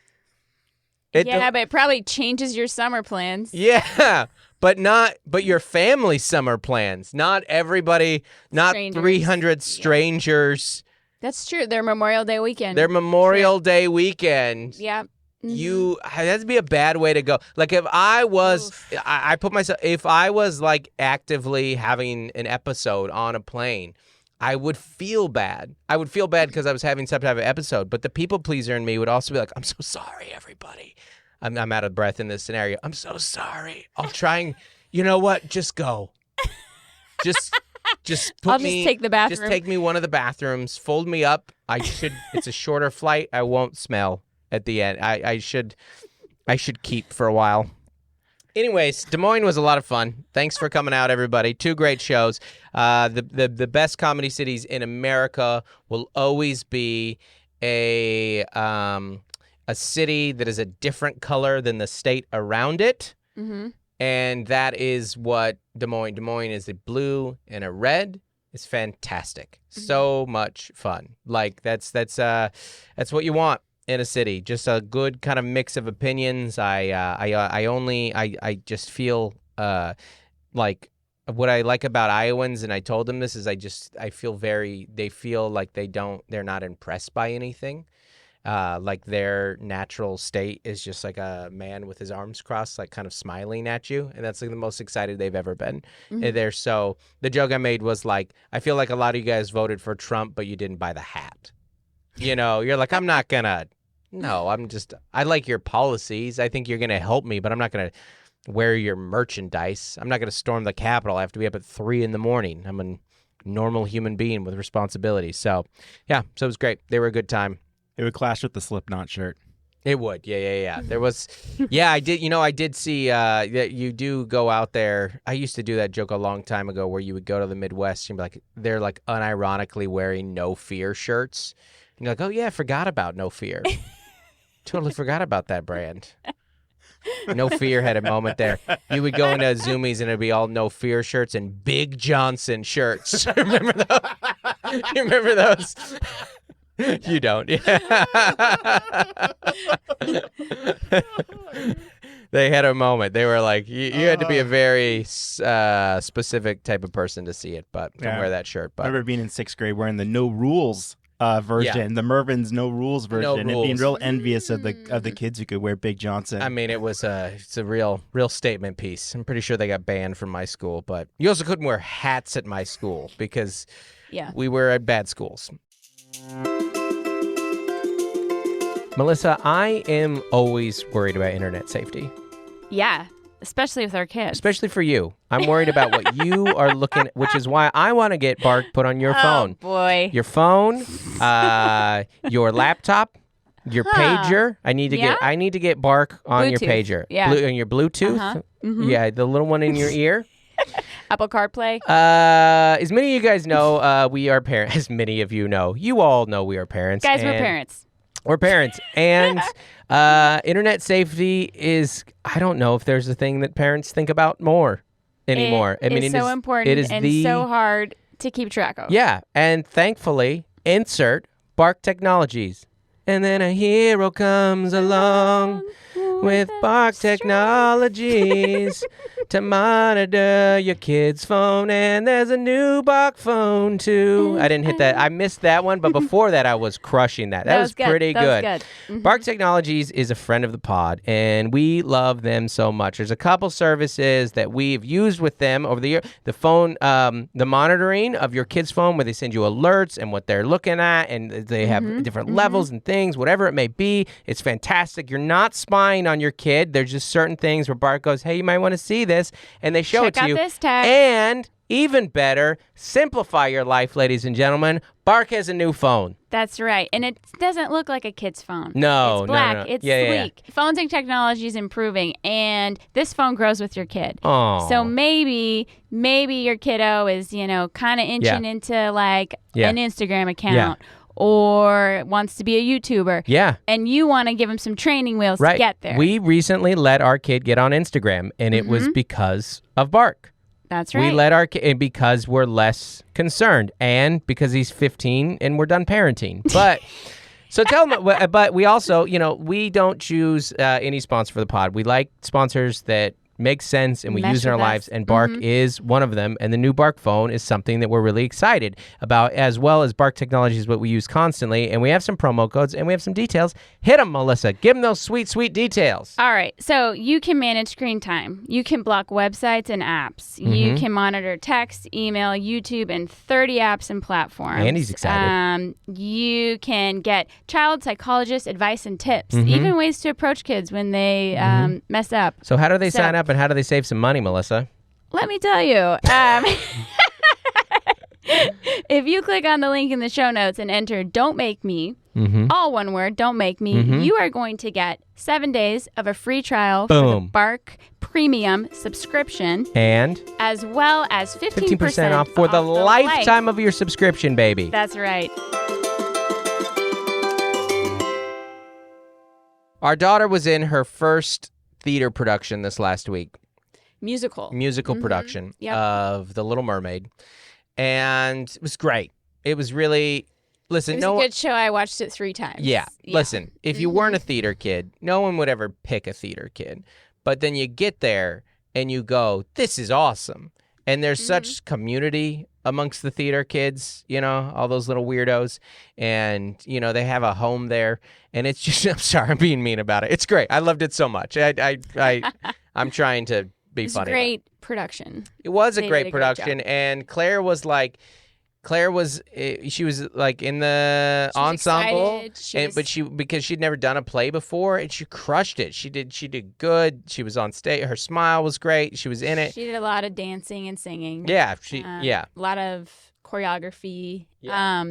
But it probably changes your summer plans.
Yeah, but your family summer plans. Not everybody, not
Strangers.
300 strangers.
That's true. Their Memorial Day weekend.
Their Memorial Day weekend.
Yeah. Mm-hmm.
That'd be a bad way to go. Like if I was, if I was like actively having an episode on a plane, I would feel bad. I would feel bad because I was having some type of episode, but the people pleaser in me would also be like, I'm so sorry, everybody. I'm out of breath in this scenario. I'm so sorry. I'll try and, you know what? Just go. Just
I'll just take the bathroom.
Just take me one of the bathrooms, fold me up. It's a shorter flight. I won't smell at the end. I should I should keep for a while. Anyways, Des Moines was a lot of fun. Thanks for coming out, everybody. 2 great shows. The best comedy cities in America will always be a city that is a different color than the state around it.
Mm-hmm.
And that is what Des Moines. Des Moines is a blue and a red. It's fantastic. Mm-hmm. So much fun. Like that's what you want in a city. Just a good kind of mix of opinions. I just feel like what I like about Iowans, and I told them this, is they feel like they're not impressed by anything. Like their natural state is just like a man with his arms crossed, like kind of smiling at you. And that's like the most excited they've ever been. Mm-hmm. So the joke I made was like, I feel like a lot of you guys voted for Trump, but you didn't buy the hat. You know, you're like, I like your policies. I think you're going to help me, but I'm not going to wear your merchandise. I'm not going to storm the Capitol. I have to be up at 3 a.m. I'm a normal human being with responsibilities. So yeah, so it was great. They were a good time.
It would clash with the Slipknot shirt.
It would, yeah. There was, I did see that you do go out there. I used to do that joke a long time ago where you would go to the Midwest and be like, they're like unironically wearing No Fear shirts. And you're like, oh yeah, I forgot about No Fear. Totally forgot about that brand. No Fear had a moment there. You would go into Zoomies and it'd be all No Fear shirts and Big Johnson shirts. Remember those? You remember those? You don't. Yeah. They had a moment. They were like, you had to be a very specific type of person to see it, but to wear that shirt. But
I remember being in 6th grade wearing the No Rules version, the Mervin's No Rules version, and being real envious of the kids who could wear Big Johnson.
I mean, it's a real statement piece. I'm pretty sure they got banned from my school, but you also couldn't wear hats at my school because we were at bad schools. Melissa, I am always worried about internet safety.
Yeah, especially with our kids.
Especially for you. I'm worried about what you are looking at, which is why I want to get Bark put on your phone.
Oh, boy.
Your phone, your laptop, your pager. I need to get Bark on your pager.
Yeah.
On your Bluetooth. Uh-huh. Mm-hmm. Yeah, the little one in your ear.
Apple CarPlay.
As many of you guys know, we are parents. As many of you know. You all know we are parents.
Guys, we're parents.
We're parents. And internet safety is, I don't know if there's a thing that parents think about more anymore.
It's so important and so hard to keep track of.
Yeah. And thankfully, insert Bark Technologies. And then a hero comes along with Bark Technologies to monitor your kid's phone. And there's a new Bark phone, too. I didn't hit that. I missed that one, but before that, I was crushing that. That was pretty good. That was good. Mm-hmm. Bark Technologies is a friend of the pod, and we love them so much. There's a couple services that we've used with them over the year. The phone, the monitoring of your kid's phone, where they send you alerts and what they're looking at, and they have different levels and things, whatever it may be. It's fantastic. You're not spying on your kid. There's just certain things where Bark goes, hey, you might want to see this, and they show it to you.
Check out this tag.
And even better, simplify your life, ladies and gentlemen. Bark has a new phone.
That's right. And it doesn't look like a kid's phone.
No,
it's black.
No.
It's sleek. Yeah. Phones and technology is improving, and this phone grows with your kid.
Oh.
So maybe your kiddo is, kind of inching into like an Instagram account. Yeah. Or wants to be a YouTuber. Yeah. And you want to give him some training wheels to get there.
We recently let our kid get on Instagram, and it was because of Bark.
That's right.
We let our kid, because we're less concerned, and because he's 15 and we're done parenting. But so tell him, but we also, we don't choose any sponsor for the pod. We like sponsors that make sense and we use in our lives, and Bark is one of them. And the new Bark phone is something that we're really excited about, as well as Bark Technology is what we use constantly. And we have some promo codes and we have some details. Hit them, Melissa. Give them those sweet, sweet details.
All right. So you can manage screen time. You can block websites and apps. You can monitor text, email, YouTube, and 30 apps and platforms.
Andy's excited.
You can get child psychologist advice and tips, even ways to approach kids when they mess up.
So how do they sign up? And how do they save some money, Melissa?
Let me tell you. If you click on the link in the show notes and enter Don't Make Me, all one word, Don't Make Me, you are going to get 7 days of a free trial
Boom.
for the Bark Premium subscription.
And
as well as
15% off for the lifetime of your subscription, baby.
That's right.
Our daughter was in her first theater production this last week.
Musical
production of The Little Mermaid. And it was great. It was really... Listen,
it was a good show. I watched it 3 times.
Yeah. Listen, if you weren't a theater kid, no one would ever pick a theater kid. But then you get there and you go, this is awesome. And there's such community amongst the theater kids, you know, all those little weirdos. And, you know, they have a home there. And it's just, I'm sorry, I'm being mean about it. It's great. I loved it so much. I'm trying to be funny.
It was a great production.
It was a great production. And Claire was like, she was like in the ensemble, because she'd never done a play before, and she crushed it. She did good. She was on stage. Her smile was great. She was in it.
She did a lot of dancing and singing.
Yeah,
a lot of choreography. Yeah.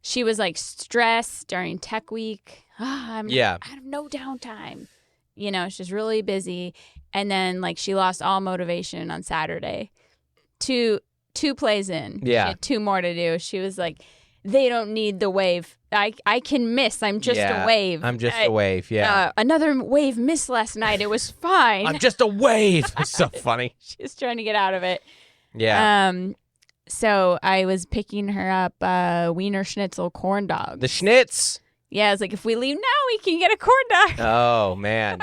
She was like stressed during Tech Week. I have no downtime. You know, she's really busy, and then like she lost all motivation on Saturday. Two plays in. Yeah. She had 2 more to do. She was like, they don't need the wave. I can miss. I'm just a wave.
I'm just a wave,
another wave missed last night. It was fine.
I'm just a wave. It's so funny.
She's trying to get out of it.
Yeah.
So I was picking her up Wiener Schnitzel corn dogs.
The Schnitz.
Yeah, I was like, if we leave now, we can get a corn dog.
Oh, man.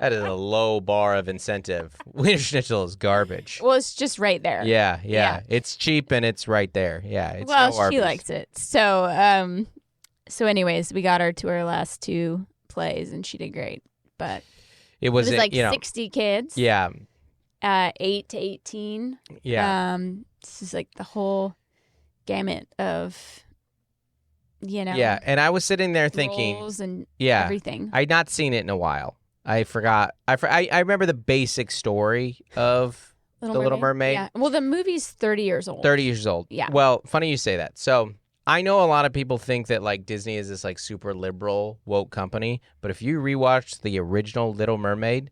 That is a low bar of incentive. Wiener Schnitzel is garbage.
Well, it's just right there.
Yeah. It's cheap and it's right there. Yeah. It's
she likes it. So, anyways, we got her to her last 2 plays, and she did great. But it was like 60 kids.
Yeah.
8 to 18.
Yeah.
This is like the whole gamut of, you know.
Yeah, and I was sitting there thinking,
roles and everything.
I'd not seen it in a while. I forgot. I remember the basic story of Little Mermaid.
Yeah. Well, the movie's 30 years old.
30 years old.
Yeah.
Well, funny you say that. So I know a lot of people think that like Disney is this like super liberal woke company, but if you rewatch the original Little Mermaid,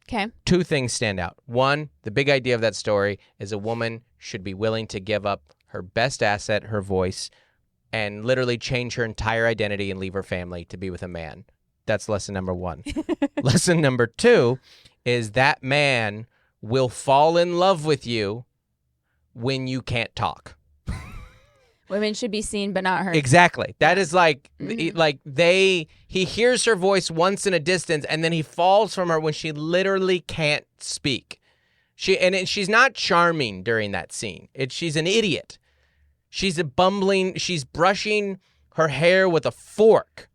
2 things stand out. One, the big idea of that story is a woman should be willing to give up her best asset, her voice, and literally change her entire identity and leave her family to be with a man. That's lesson number 1. Lesson number 2 is that man will fall in love with you when you can't talk.
Women should be seen but not heard.
Exactly. That is like, he hears her voice once in a distance, and then he falls from her when she literally can't speak. She's not charming during that scene. She's an idiot. She's brushing her hair with a fork.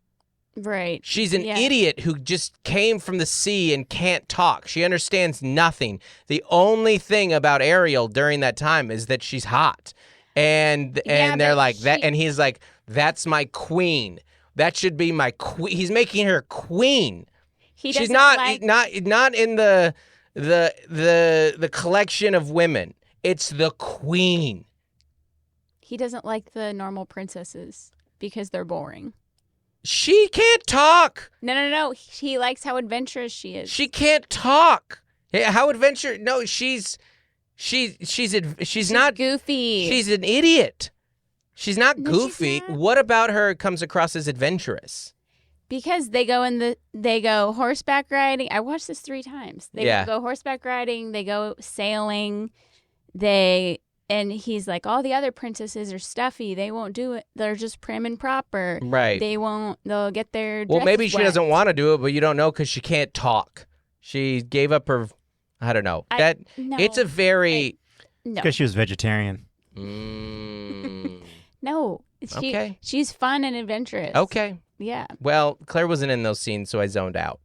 Right.
She's an idiot who just came from the sea and can't talk. She understands nothing. The only thing about Ariel during that time is that she's hot. And they're like that, and he's like, that's my queen. That should be my queen. He's making her queen. She's not in the collection of women. It's the queen.
He doesn't like the normal princesses because they're boring.
She can't talk.
No. He likes how adventurous she is.
She can't talk. How adventurous? No, she's not
goofy.
She's an idiot. She's not goofy. She's not. What about her comes across as adventurous?
Because they go horseback riding. I watched this 3 times. They go horseback riding. They go sailing. And he's like, all the other princesses are stuffy. They won't do it. They're just prim and proper.
Right.
They'll get their
Well, maybe she
wet.
doesn't want to do it, but you don't know because she can't talk. She gave up her, I don't know. It's a very...
No. Because she was vegetarian.
No. She's fun and adventurous.
Okay.
Yeah.
Well, Claire wasn't in those scenes, so I zoned out.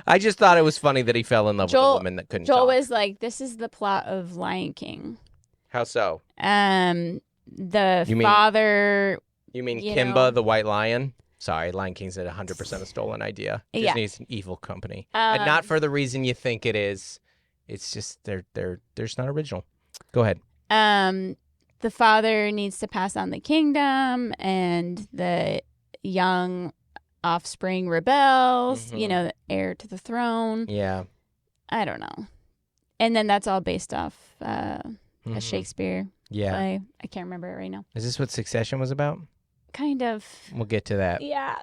I just thought it was funny that he fell in love with a woman that couldn't talk.
Joel was like, this is the plot of Lion King.
How so?
Father...
You mean Kimba the White Lion? Sorry, Lion King's at 100% a stolen idea. Disney's an evil company. And not for the reason you think it is. It's just, they're just not original. Go ahead.
the father needs to pass on the kingdom, and the young offspring rebels, the heir to the throne.
Yeah.
I don't know. And then that's all based off a Shakespeare play. I can't remember it right now.
Is this what Succession was about?
Kind of.
We'll get to that.
Yeah.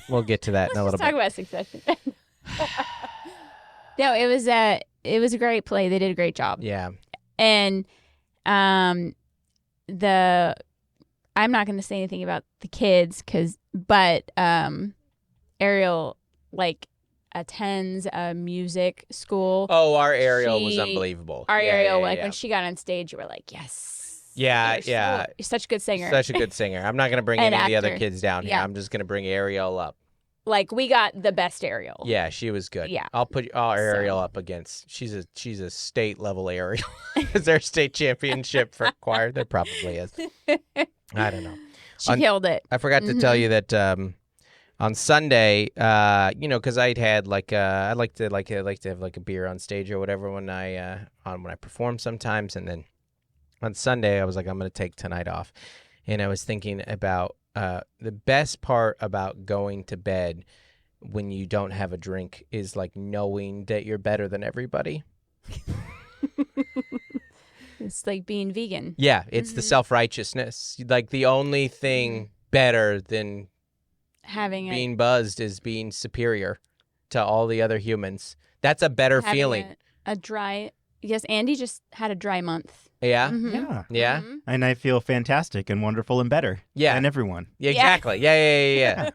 We'll get to that in a little bit.
Let's talk about Succession. No, it was a great play. They did a great job.
Yeah.
And I'm not going to say anything about the kids but Ariel attends a music school.
Oh, our Ariel was unbelievable.
Ariel, when she got on stage, you were like, yes.
Yeah,
you're such a good singer.
Such a good singer. I'm not going to bring any of the other kids down here.
Yeah.
I'm just going to bring Ariel up.
We got the best Ariel.
Yeah, she was good.
Yeah.
I'll put Ariel up against. She's a state level Ariel. Is there a state championship for choir? There probably is. I don't know.
She killed it.
I forgot to tell you that on Sunday, because I'd had I like to have a beer on stage or whatever when I perform sometimes, and then on Sunday I was like, I'm going to take tonight off, and I was thinking about the best part about going to bed when you don't have a drink is knowing that you're better than everybody.
It's like being vegan.
Yeah, it's the self-righteousness. The only thing better than being buzzed is being superior to all the other humans. That's a better feeling.
Yes, Andy just had a dry month.
Yeah?
Yeah.
Yeah?
Mm-hmm.
And I feel fantastic and wonderful and better than everyone.
Yeah, exactly. Yeah.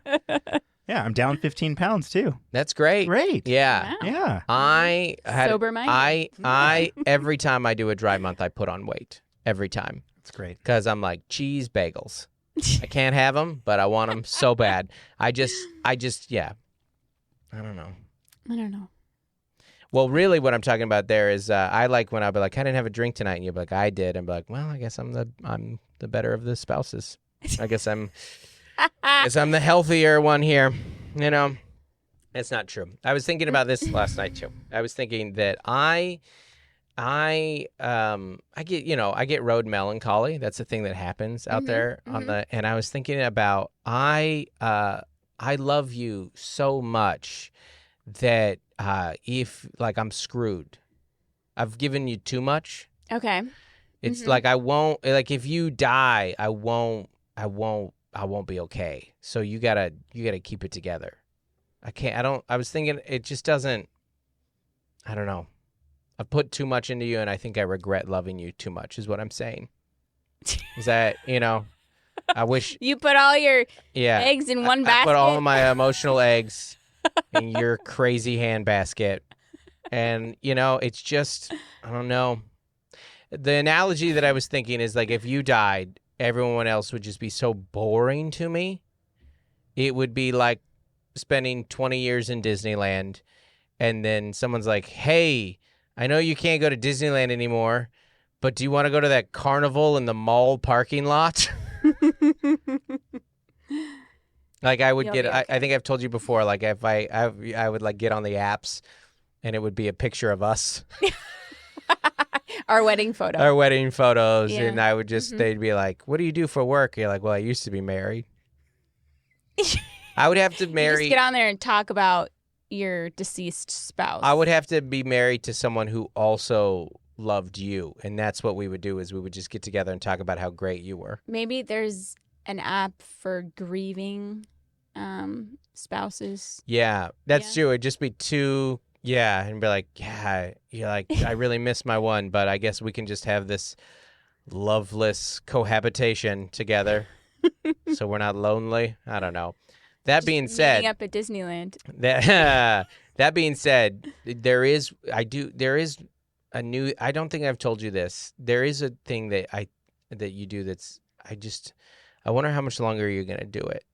Yeah, I'm down 15 pounds too.
That's great.
Great.
Yeah.
Wow. Yeah.
I had
sober minded.
I every time I do a dry month, I put on weight. Every time.
That's great.
Because I'm like, cheese bagels. I can't have them, but I want them so bad. I just, yeah. I don't know. Well, really, what I'm talking about there is I like when I'll be like, I didn't have a drink tonight, and you'll be like, I did, and be like, well, I guess I'm the better of the spouses. I guess I'm the healthier one here. It's not true. I was thinking about this last night too. I was thinking that I get road melancholy. That's a thing that happens out there and I was thinking about I love you so much that if I'm screwed. I've given you too much.
Okay.
It's I won't if you die, I won't be okay. So you gotta keep it together. I was thinking it just doesn't, I don't know. I've put too much into you and I think I regret loving you too much is what I'm saying. Is that, I wish.
You put all your eggs in one basket?
I put all of my emotional eggs in your crazy handbasket. And, it's just, I don't know. The analogy that I was thinking is if you died, everyone else would just be so boring to me. It would be like spending 20 years in Disneyland and then someone's like, hey, I know you can't go to Disneyland anymore, but do you want to go to that carnival in the mall parking lot? I would get, I think I've told you before, if I would get on the apps and it would be a picture of us.
Our wedding photos.
Yeah. And I would just, they'd be like, what do you do for work? You're like, well, I used to be married. I would have to marry.
You just get on there and talk about your deceased spouse.
I would have to be married to someone who also loved you. And that's what we would do is we would just get together and talk about how great you were.
Maybe there's an app for grieving spouses.
Yeah, that's true. It'd just be two. Yeah, and be like, yeah, you're like, I really miss my one, but I guess we can just have this loveless cohabitation together so we're not lonely. I don't know. That just being said,
meeting up at Disneyland.
That being said, there is a new, I don't think I've told you this. There is a thing that you do that's, I wonder how much longer you're going to do it.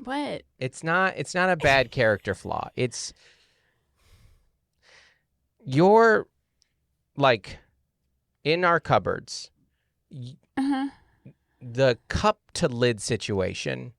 What?
It's not a bad character flaw. It's, you're in our cupboards, the cup to lid situation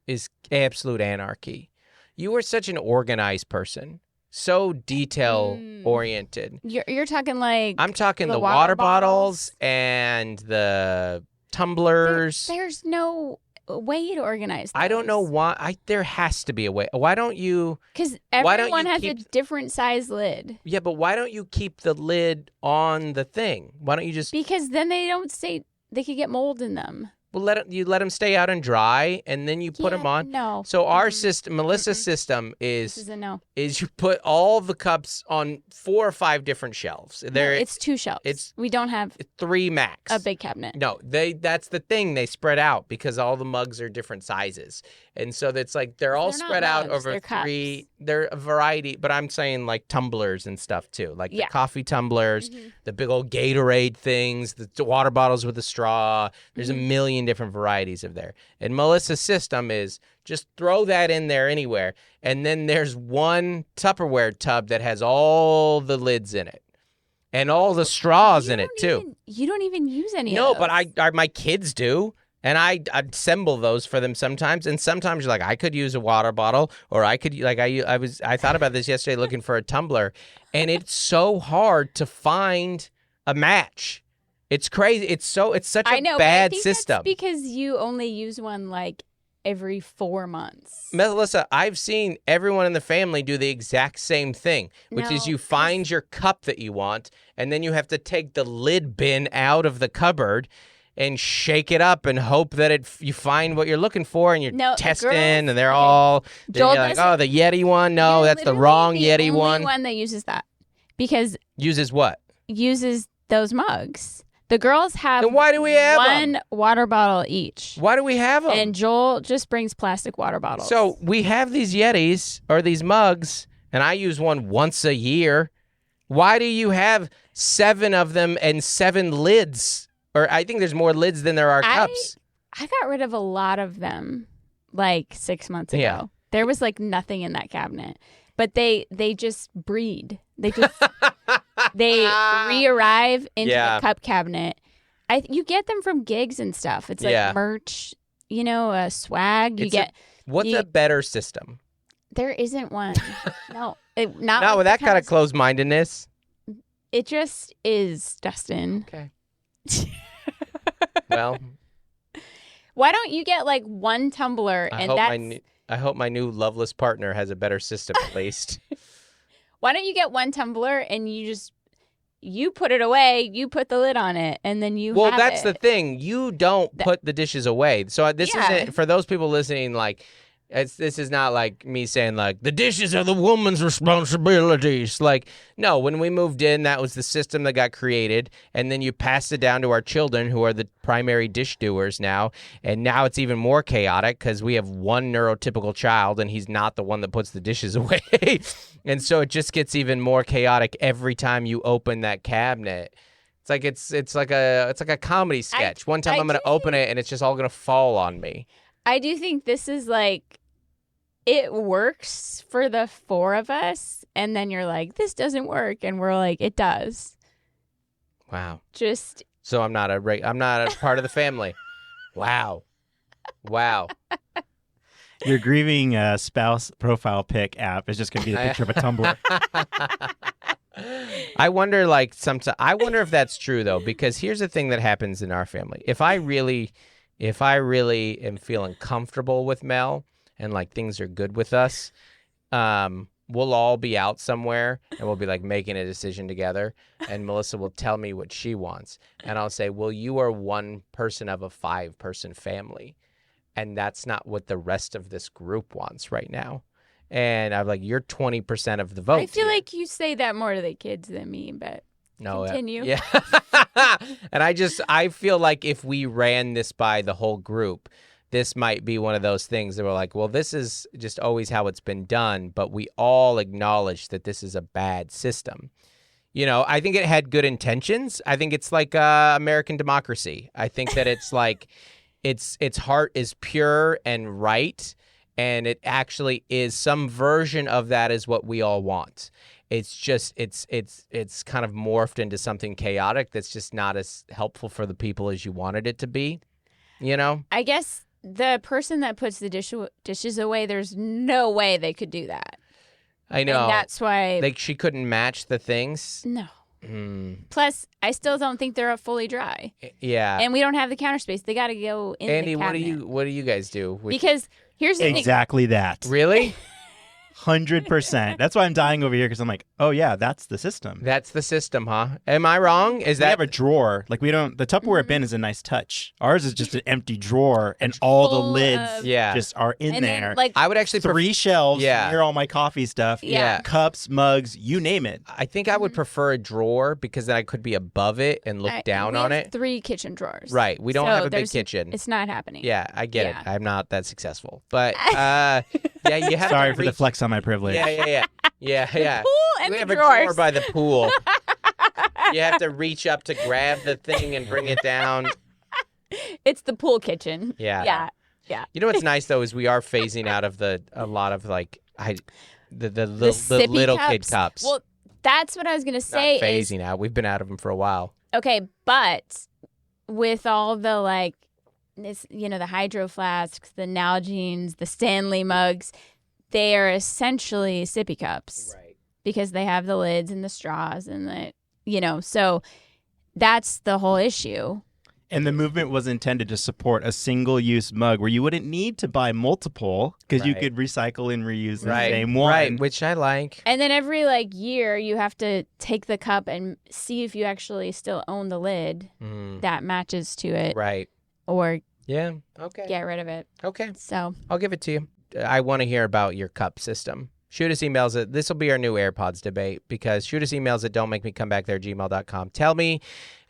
is absolute anarchy. You are such an organized person. so detail oriented.
You're talking like
I'm talking the water bottles and the tumblers.
There's no way to organize those.
I don't know why. There has to be a way. Why don't you?
Because everyone has a different size lid.
Yeah, but why don't you keep the lid on the thing? Why don't you just?
Because then they don't stay. They could get mold in them.
Well, let them stay out and dry, and then you put them on.
No.
So our system, Melissa's system
This is a no.
is you put all the cups on 4 or 5 different shelves.
It's 2 shelves. We don't have
3 max.
A big cabinet.
No, that's the thing. They spread out because all the mugs are different sizes, and so it's like they're all spread out over 3. Cups. They're a variety, but I'm saying like tumblers and stuff too, like the coffee tumblers, the big old Gatorade things, the water bottles with a straw. There's a million different varieties of there. And Melissa's system is just throw that in there anywhere. And then there's one Tupperware tub that has all the lids in it and all the straws in it too.
You don't even use any of those.
No, but my kids do. And I assemble those for them sometimes. And sometimes you're like, I could use a water bottle, or I could I thought about this yesterday looking for a tumbler, and it's so hard to find a match. It's crazy. It's such a bad system.
That's because you only use one like every 4 months.
Melissa, I've seen everyone in the family do the exact same thing, which is you find your cup that you want, and then you have to take the lid bin out of the cupboard and shake it up and hope that you find what you're looking for, and you're testing, and they're all you're like, oh, the Yeti one? No, that's the wrong Yeti one.
The one that uses that. Because
uses what?
Uses those mugs. The girls have
then why do we have
one water bottle each.
Why do we have them?
And Joel just brings plastic water bottles.
So we have these Yetis or these mugs, and I use one once a year. Why do you have 7 of them and 7 lids? Or I think there's more lids than there are cups.
I got rid of a lot of them like 6 months ago. Yeah. There was like nothing in that cabinet. But they just breed. They just they re-arrive into the cup cabinet. You get them from gigs and stuff. It's like merch, swag.
What's a better system?
There isn't one. No, not
like with that kind of closed-mindedness.
It just is, Dustin.
Okay. Well,
why don't you get like one tumbler
I hope my new loveless partner has a better system at least.
Why don't you get one tumbler and you put it away, you put the lid on it, and then
Well, that's the thing. You don't put the dishes away. So this isn't for those people listening like this is not like me saying like the dishes are the woman's responsibilities. Like, no, when we moved in, that was the system that got created, and then you passed it down to our children, who are the primary dish doers now. And now it's even more chaotic because we have one neurotypical child, and he's not the one that puts the dishes away. And so it just gets even more chaotic every time you open that cabinet. It's like a comedy sketch. One time I'm going to open it, and it's just all going to fall on me.
I do think this is like, it works for the 4 of us, and then you're like, this doesn't work, and we're like, it does.
Wow.
So
I'm not a part of the family. Wow.
Your grieving spouse profile pic app is just going to be the picture of a tumbler.
I wonder if that's true though, because here's the thing that happens in our family. If I really am feeling comfortable with Mel and like things are good with us, we'll all be out somewhere and we'll be like making a decision together, and Melissa will tell me what she wants, and I'll say, well, you are one person of a 5-person family, and that's not what the rest of this group wants right now. And I'm like, you're 20% of the vote.
I feel like you say that more to the kids than me, but continue.
Yeah. And I feel like if we ran this by the whole group, this might be one of those things that we're like, well, this is just always how it's been done, but we all acknowledge that this is a bad system. I think it had good intentions. I think it's like American democracy. I think that it's like its heart is pure and right, and it actually is some version of that is what we all want. It's just it's kind of morphed into something chaotic that's just not as helpful for the people as you wanted it to be.
I guess the person that puts the dishes away, there's no way they could do that.
I know.
And that's why...
Like, she couldn't match the things?
No. Plus, I still don't think they're fully dry.
Yeah.
And we don't have the counter space. They got to go in
Andy,
the cabinet.
what do you guys do?
Because here's the
exactly that.
Really?
100%. That's why I'm dying over here because I'm like, oh yeah, that's the system.
That's the system, huh? Am I wrong?
We have a drawer. Like we don't. The Tupperware bin is a nice touch. Ours is just an empty drawer, and all the lids just are in there.
Then, like,
I would actually
3 shelves near all my coffee stuff.
Yeah.
Cups, mugs, you name it.
I think I would prefer a drawer because then I could be above it and look down on it.
3 kitchen drawers.
Right. We don't have a big kitchen.
It's not happening.
Yeah, I get it. I'm not that successful, but yeah, you have.
Sorry
to
for the flex on my privilege.
Yeah.
The pool and
we
the
have
drawers.
a drawer by the pool. You have to reach up to grab the thing and bring it down.
It's the pool kitchen.
Yeah. You know what's nice though is we are phasing out of a lot of like the little
cups.
kid cups.
Well, that's what I was gonna say.
Not phasing out. We've been out of them for a while.
Okay, but with all the like, this, the Hydro Flasks, the Nalgene's, the Stanley mugs. They are essentially sippy cups,
right?
Because they have the lids and the straws and so that's the whole issue.
And the movement was intended to support a single-use mug where you wouldn't need to buy multiple because you could recycle and reuse the same one.
Right, which I like.
And then every year you have to take the cup and see if you actually still own the lid that matches to it.
Right.
Or
get
rid of it.
Okay.
So
I'll give it to you. I want to hear about your cup system. Shoot us emails this will be our new AirPods debate because shoot us emails at dontmakemecomebackthere@gmail.com. Tell me,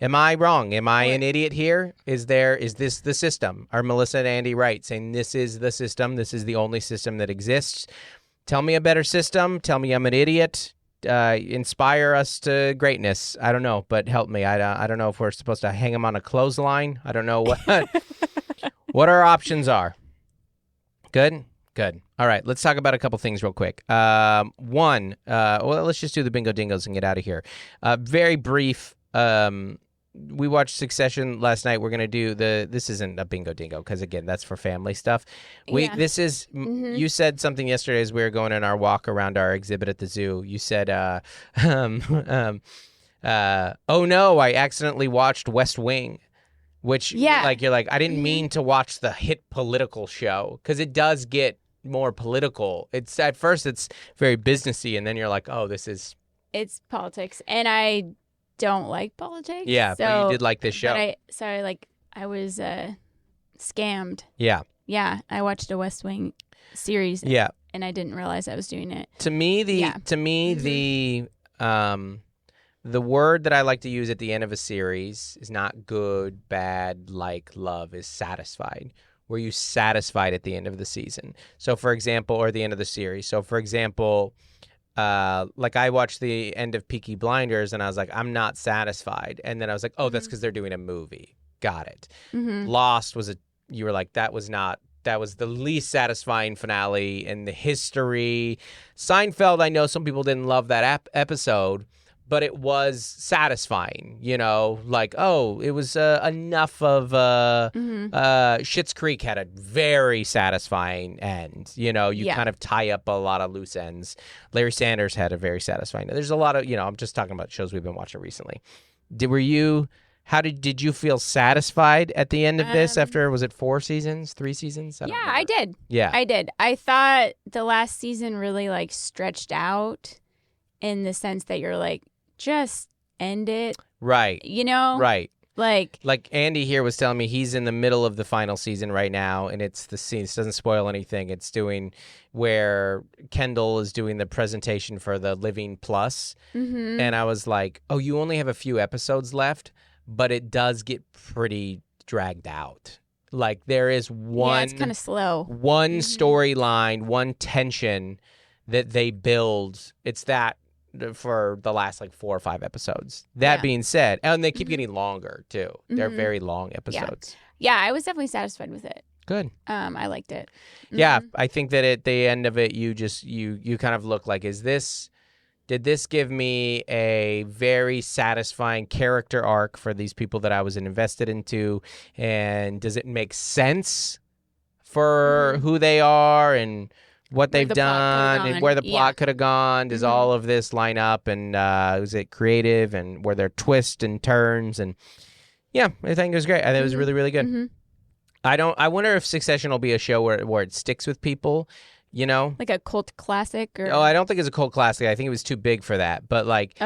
am I wrong? Am I an idiot here? Is this the system? Are Melissa and Andy right saying this is the system? This is the only system that exists? Tell me a better system. Tell me I'm an idiot. Inspire us to greatness. I don't know, but help me. I don't know if we're supposed to hang them on a clothesline. I don't know what our options are. Good. All right, let's talk about a couple things real quick. One, let's just do the bingo dingos and get out of here. Very brief. We watched Succession last night. We're gonna do this isn't a bingo dingo because again, that's for family stuff. This is. You said something yesterday as we were going on our walk around our exhibit at the zoo. You said, "Oh no, I accidentally watched West Wing." Which, you're like, I didn't mean to watch the hit political show because it does get more political. It's at first it's very businessy, and then you're like, oh, it's
politics, and I don't like politics.
Yeah, but you did like this show.
I was scammed.
Yeah,
I watched a West Wing series.
Yeah,
and I didn't realize I was doing it.
To me, the word that I like to use at the end of a series is not good, bad, like, love, is satisfied. Were you satisfied at the end of the season? So, for example, or the end of the series. So, for example, I watched the end of Peaky Blinders and I was like, I'm not satisfied. And then I was like, oh, that's because they're doing a movie. Got it. Lost you were like, that was the least satisfying finale in the history. Seinfeld, I know some people didn't love that episode, but it was satisfying, it was enough of Schitt's Creek had a very satisfying end. Kind of tie up a lot of loose ends. Larry Sanders had a very satisfying end. There's a lot of, I'm just talking about shows we've been watching recently. Did you feel satisfied at the end of this after, was it 4 seasons, 3 seasons?
I did.
Yeah.
I did. I thought the last season really stretched out in the sense that you're like, just end it.
Right.
Right.
Like Andy here was telling me he's in the middle of the final season right now, and it's the scene. It doesn't spoil anything. It's doing where Kendall is doing the presentation for the Living Plus. And I was like, oh, you only have a few episodes left, but it does get pretty dragged out. There is one...
Yeah, it's kind of slow.
One storyline, one tension that they build. It's that for the last 4 or 5 episodes. That being said, and they keep getting longer too. They're very long episodes.
Yeah, I was definitely satisfied with it.
Good.
I liked it.
Yeah, I think that at the end of it, you kind of look like, did this give me a very satisfying character arc for these people that I was invested into, and does it make sense for who they are and what they've done and where the plot could have gone. Does all of this line up? And was it creative? And were there twists and turns? And yeah, I think it was great. I think it was really, really good. I wonder if Succession will be a show where it sticks with people. You know,
like a cult classic, or
I don't think it's a cult classic. I think it was too big for that. But like,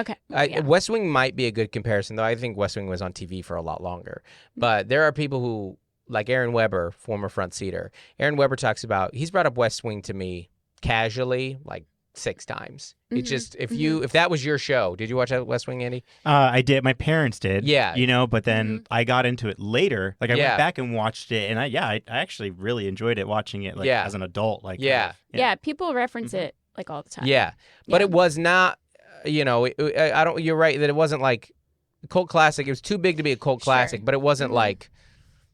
West Wing might be a good comparison, though. I think West Wing was on TV for a lot longer. But there are people who, like Aaron Weber, former front seater. Aaron Weber talks about, he's brought up West Wing to me casually, like 6 times. It's just if that was your show, did you watch West Wing, Andy?
I did. My parents did.
Yeah.
You know, but then I got into it later. Like I went back and watched it, and I actually really enjoyed it watching it as an adult. Like
people reference it like all the time.
Yeah, but it was not. You know, I don't. You're right that it wasn't like a cult classic. It was too big to be a cult classic, but it wasn't like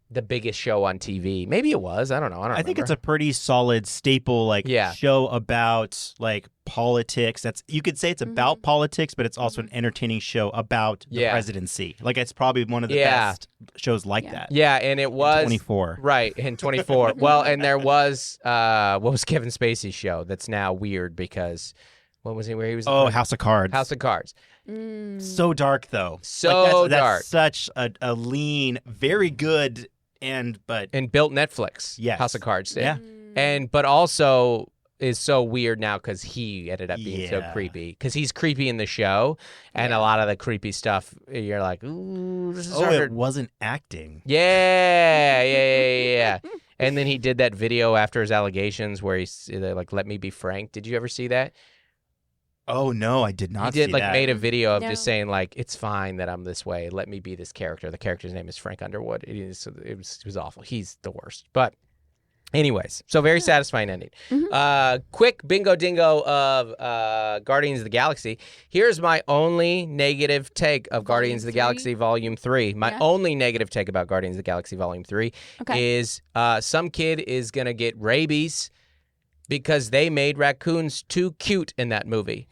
the biggest show on TV. Maybe it was. I don't know. I
think it's a pretty solid staple show about like politics. You could say it's about politics, but it's also an entertaining show about the presidency. Like it's probably one of the best shows like that.
Yeah, and it was
24.
Right, in 24. Well, and there was what was Kevin Spacey's show that's now weird because what was he where he was
House of Cards.
House of Cards.
So dark though.
So dark.
That's such a lean, very good and
built Netflix.
Yes.
House of Cards did.
Yeah.
But also is so weird now because he ended up being so creepy. Because he's creepy in the show, and a lot of the creepy stuff, you're like, ooh, this is hard.
It wasn't acting.
Yeah. And then he did that video after his allegations where he's like, "Let me be frank." Did you ever see that?
Oh no, I did not.
He did
see that.
made a video of just saying like, "It's fine that I'm this way. Let me be this character." The character's name is Frank Underwood. It was awful. He's the worst. But anyways, so very satisfying ending. Quick bingo dingo of Guardians of the Galaxy. Here's my only negative take of Guardians of the Galaxy Volume 3. My only negative take about Guardians of the Galaxy Volume 3 is some kid is gonna get rabies because they made raccoons too cute in that movie.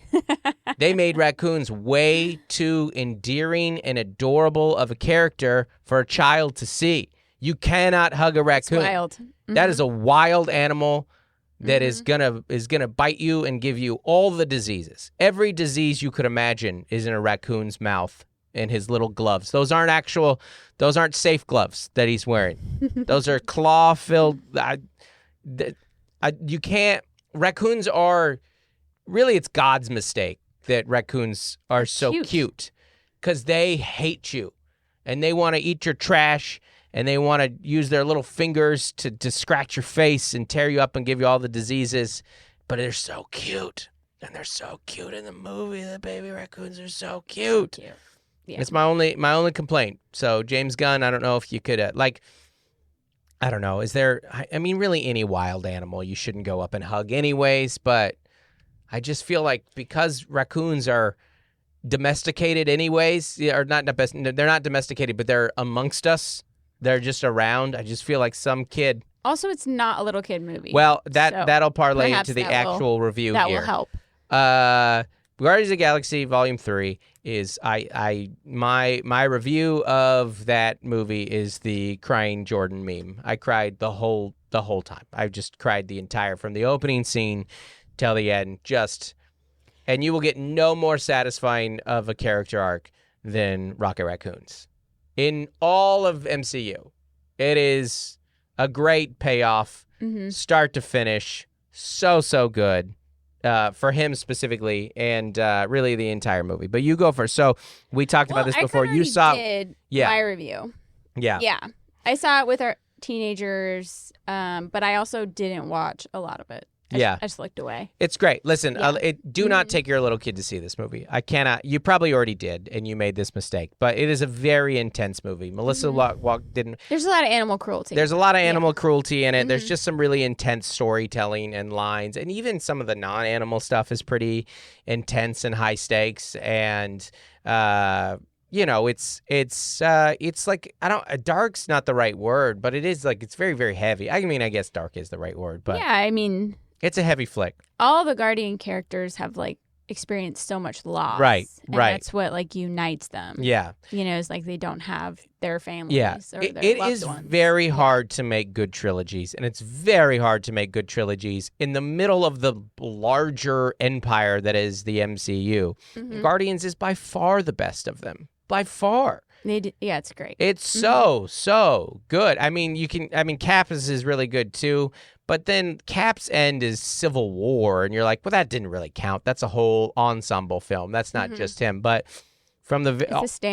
They made raccoons way too endearing and adorable of a character for a child to see. You cannot hug a raccoon.
It's wild.
That is a wild animal that is gonna bite you and give you all the diseases. Every disease you could imagine is in a raccoon's mouth and his little gloves. Those aren't safe gloves that he's wearing. Those are claw-filled. You can't. Raccoons are really, it's God's mistake that raccoons are so cute because they hate you and they want to eat your trash and they want to use their little fingers to scratch your face and tear you up and give you all the diseases. But they're so cute, and they're so cute in the movie. The baby raccoons are so cute. Yeah. It's my only complaint. So James Gunn, I don't know if you could I don't know. Is there, I mean, really any wild animal you shouldn't go up and hug anyways, but I just feel like because raccoons are domesticated anyways, or they're not domesticated, but they're amongst us. They're just around. I just feel like some kid.
Also, it's not a little kid movie.
Well, that'll parlay into the actual review
that
here.
That will
help. Guardians of the Galaxy Volume 3 is my review of that movie is the crying Jordan meme. I cried the whole time. I just cried the entire from the opening scene till the end. And you will get no more satisfying of a character arc than Rocket Raccoons. In all of MCU, it is a great payoff, start to finish. So good. For him specifically, and really the entire movie. But you go first. So we talked about this before. You saw
my review.
Yeah.
I saw it with our teenagers, but I also didn't watch a lot of it. I just looked away.
It's great. Listen, do not take your little kid to see this movie. I cannot. You probably already did, and you made this mistake. But it is a very intense movie. Melissa didn't.
There's a lot of animal cruelty.
There's a lot of animal cruelty in it. There's just some really intense storytelling and lines, and even some of the non-animal stuff is pretty intense and high stakes. And it's like dark's not the right word, but it is like it's very, very heavy. I mean, I guess dark is the right word, but
yeah, I mean.
It's a heavy flick.
All the Guardian characters have like experience so much loss.
Right.
And that's what like unites them.
Yeah.
It's like they don't have their families.
Yeah.
Or
it
loved
is
ones.
very hard to make good trilogies, and it's very hard to make good trilogies in the middle of the larger empire that is the MCU. Mm-hmm. Guardians is by far the best of them. By far.
Yeah, it's great.
It's so good. I mean, Cap's is really good too, but then Cap's end is Civil War, and you're like, well, that didn't really count. That's a whole ensemble film. That's not just him. But from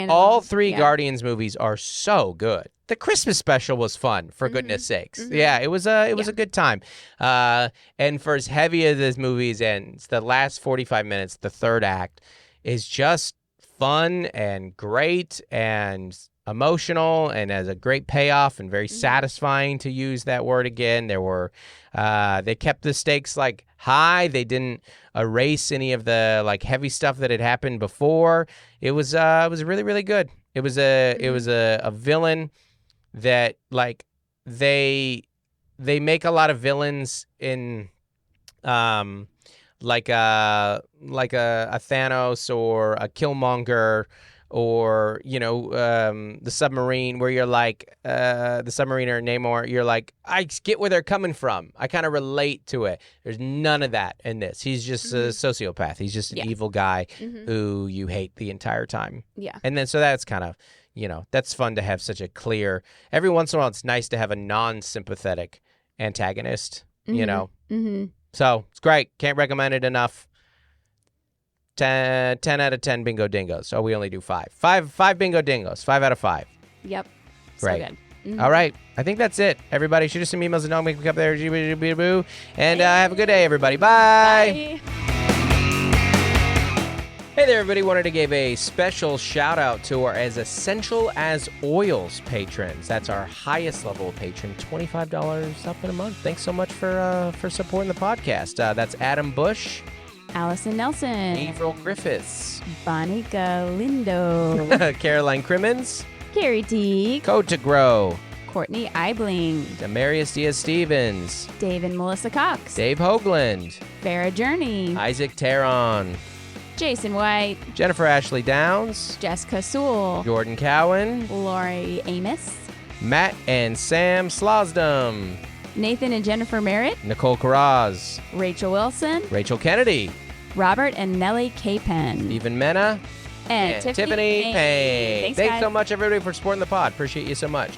all three Guardians movies are so good. The Christmas special was fun, for goodness sakes. Mm-hmm. Yeah, it was a good time. And for as heavy as this movie ends, the last 45 minutes, the third act, is just fun and great and emotional and has a great payoff and very satisfying, to use that word again. They kept the stakes like high. They didn't erase any of the like heavy stuff that had happened before. It was really, really good. It was a villain that like they make a lot of villains in like a Thanos or a Killmonger, or the submarine, where you're like the submariner Namor, you're like, I get where they're coming from. I kind of relate to it. There's none of that in this. He's just a sociopath. He's just an evil guy who you hate the entire time.
Yeah.
And then so that's kind of that's fun to have such a clear. Every once in a while, it's nice to have a non-sympathetic antagonist. Mm-hmm. So it's great. Can't recommend it enough. 10 out of 10 bingo dingos. Oh, we only do 5. 5 bingo dingos. 5 out of 5.
Yep.
Great.
So good. Mm-hmm.
All right. I think that's it. Everybody, shoot us some emails and don't make me up there. And have a good day, everybody. Bye. Hey there, everybody. Wanted to give a special shout out to our As Essential as Oils patrons. That's our highest level patron, $25 up in a month. Thanks so much for supporting the podcast. That's Adam Bush,
Allison Nelson,
April Griffiths,
Bonnie Galindo,
Caroline Crimmins,
Carrie Teague,
Code to Grow,
Courtney Eibling,
Demarius Diaz-Stevens,
Dave and Melissa Cox,
Dave Hoagland,
Farrah Journey,
Isaac Teron,
Jason White,
Jennifer Ashley Downs,
Jessica Sewell,
Jordan Cowan,
Lori Amos,
Matt and Sam Slosdom,
Nathan and Jennifer Merritt,
Nicole Carraz,
Rachel Wilson,
Rachel Kennedy,
Robert and Nellie K. Penn,
Stephen Mena,
and Tiffany
Payne.
Thanks
so much, everybody, for supporting the pod. Appreciate you so much.